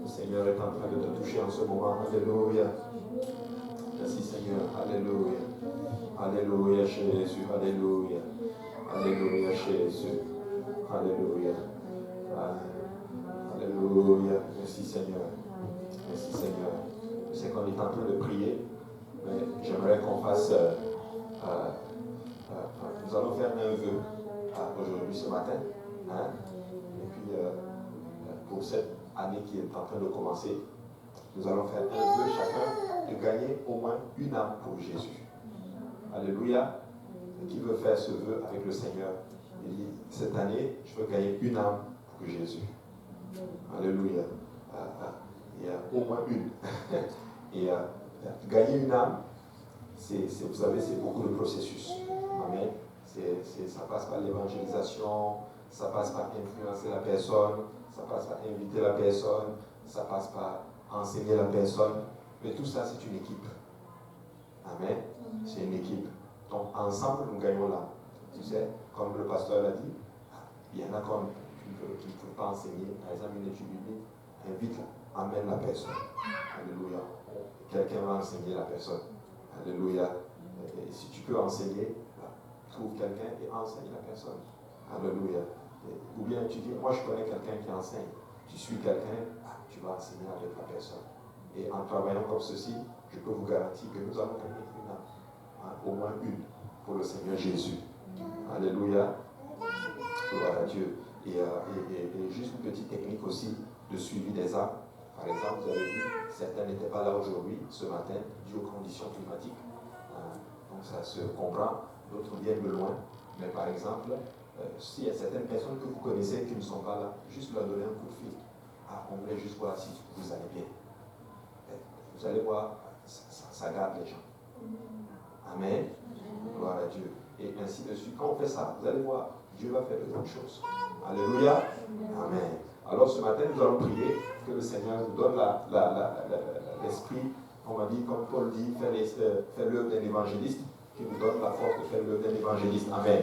Le Seigneur est en train de te toucher en ce moment. Alléluia. Merci Seigneur. Alléluia. Alléluia Jésus. Alléluia. Alléluia Jésus. Alléluia. Alléluia. Merci Seigneur. Merci Seigneur. Je sais qu'on est en train de prier, mais j'aimerais qu'on fasse... nous allons faire un vœu aujourd'hui ce matin. Et puis, pour cette année qui est en train de commencer, nous allons faire un vœu chacun de gagner au moins une âme pour Jésus. Alléluia. Qui veut faire ce vœu avec le Seigneur? Il dit, cette année, je veux gagner une âme pour Jésus. Alléluia. Il y a au moins une. Et gagner une âme, vous savez, c'est beaucoup de processus. Amen. Ça passe par l'évangélisation, ça passe par influencer la personne, ça passe par inviter la personne, ça passe par enseigner la personne. Mais tout ça, c'est une équipe. Amen. C'est une équipe. Donc, ensemble, nous gagnons l'âme. Tu sais, comme le pasteur l'a dit, il y en a comme qui ne peuvent pas enseigner. Par exemple, une étude biblique, invite-la, amène la personne. Alléluia. Quelqu'un va enseigner la personne. Alléluia. Et si tu peux enseigner, trouve quelqu'un et enseigne la personne. Alléluia. Ou bien tu dis, moi je connais quelqu'un qui enseigne. Tu suis quelqu'un, tu vas enseigner avec la personne. Et en travaillant comme ceci, je peux vous garantir que nous allons gagner une âme. Au moins une pour le Seigneur Jésus. Alléluia. Gloire à Dieu. Et juste une petite technique aussi de suivi des âmes. Par exemple, vous avez vu, certains n'étaient pas là aujourd'hui, ce matin, dû aux conditions climatiques. Donc ça se comprend. D'autres viennent de loin. Mais par exemple, s'il y a certaines personnes que vous connaissez qui ne sont pas là, juste leur donner un coup de fil. On voulait juste voir si vous allez bien. Vous allez voir, ça garde les gens. Amen. Gloire à Dieu. Et ainsi de suite. Quand on fait ça, vous allez voir, Dieu va faire de grandes choses. Alléluia. Amen. Alors ce matin, nous allons prier que le Seigneur nous donne l'esprit, on m'a dit, comme Paul dit, faire l'œuvre d'un évangéliste, qui nous donne la force de faire l'œuvre d'un évangéliste. Amen.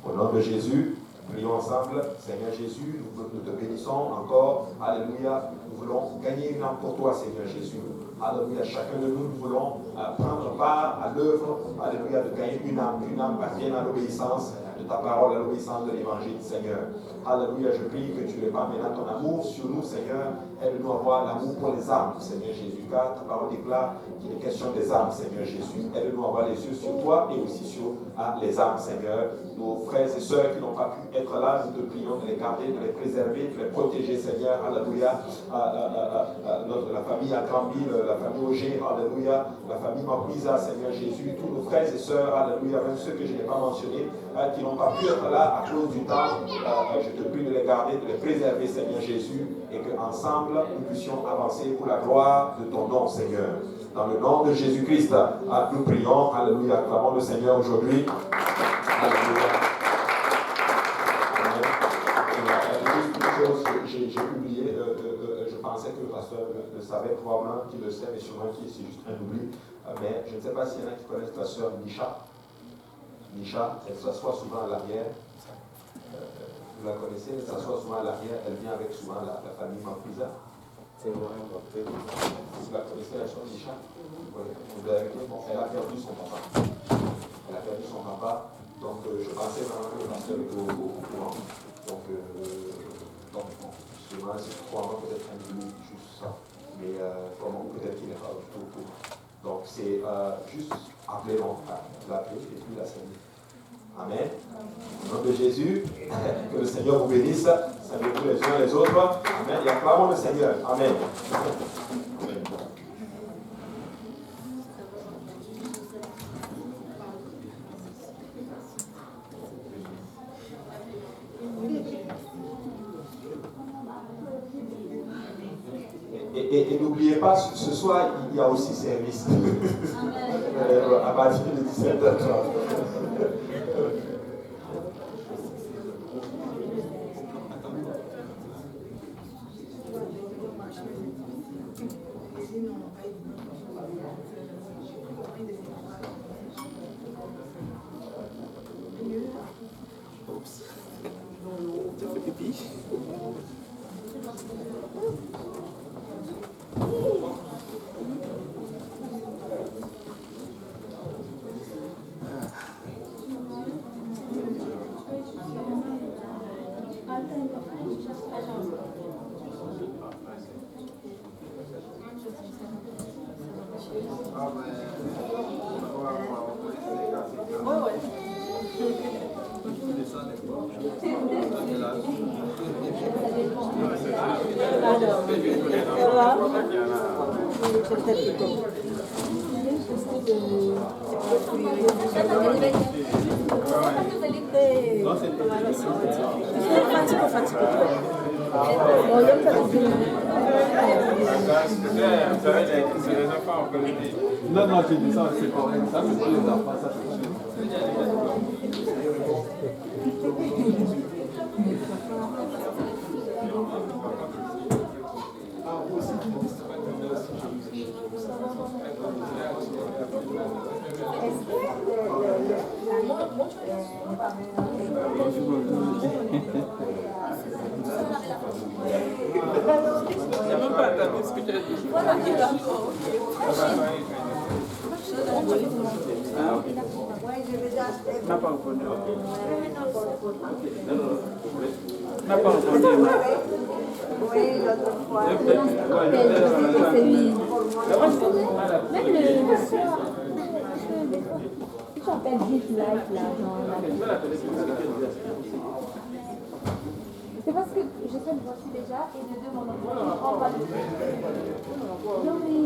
Au nom de Jésus, prions ensemble. Seigneur Jésus, nous te bénissons encore. Alléluia. Nous voulons gagner une âme pour toi, Seigneur Jésus. Alléluia. Chacun de nous voulons prendre part à l'œuvre, alléluia, de gagner une âme parvienne à l'obéissance de ta parole, à l'obéissance de l'évangile, Seigneur. Alléluia. Je prie que tu répands maintenant ton amour sur nous, Seigneur. Aide-nous à avoir l'amour pour les âmes, Seigneur Jésus. Car ta parole déclare qu'il est question des âmes, Seigneur Jésus. Aide-nous à avoir les yeux sur toi et aussi sur les âmes, Seigneur. Nos frères et sœurs qui n'ont pas pu être là, nous te prions de les garder, de les préserver, de les protéger, Seigneur. Alléluia. La famille à Grandville, la famille Auger, alléluia. La famille Mapuisa, Seigneur Jésus. Tous nos frères et sœurs, alléluia. Même ceux que je n'ai pas mentionnés, qui n'ont pas pu être là à cause du temps. Je te prie de les garder, de les préserver, Seigneur Jésus. Et qu'ensemble, nous puissions avancer pour la gloire de ton nom, Seigneur. Dans le nom de Jésus-Christ, nous prions. Alléluia. Acclamons le Seigneur aujourd'hui. Alléluia. J'ai oublié, je pensais que le pasteur le savait, probablement qu'il le sait, mais sûrement qu'il c'est juste un oubli. Mais je ne sais pas s'il y en a qui connaissent la sœur Nisha. Nisha, elle s'assoit souvent à l'arrière. Vous la connaissez, elle s'assoit souvent à l'arrière. Elle vient avec souvent la famille Mapuisa. C'est vrai. la connaissez, la chose Isha? Vous l'avez vu? Bon, elle a perdu son papa. Elle a perdu son papa. Donc, je pensais vraiment que le pasteur était au courant. Donc, bon, je me suis probablement peut-être induit juste ça. Mais comment peut-être qu'il n'est pas du tout au courant. Donc, c'est juste appeler l'appeler et puis la saluer. Amen. Au nom de Jésus, que le Seigneur vous bénisse. Saluez-vous les uns les autres. Amen. Et acclamons le Seigneur. Amen. Et n'oubliez pas, ce soir, il y a aussi service. À partir de 17h30. Non, non, j'ai dit ça, c'est correct. Ça, c'est pas les enfants, ça, c'est sûr. N'a pas entendu. N'a pas entendu. Oui, l'autre fois. Même le soir, tu appelles Gift Life là, c'est parce que je sais le voici déjà et de deux mon enfant ne prend pas le truc. Non mais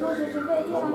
non je vais y aller.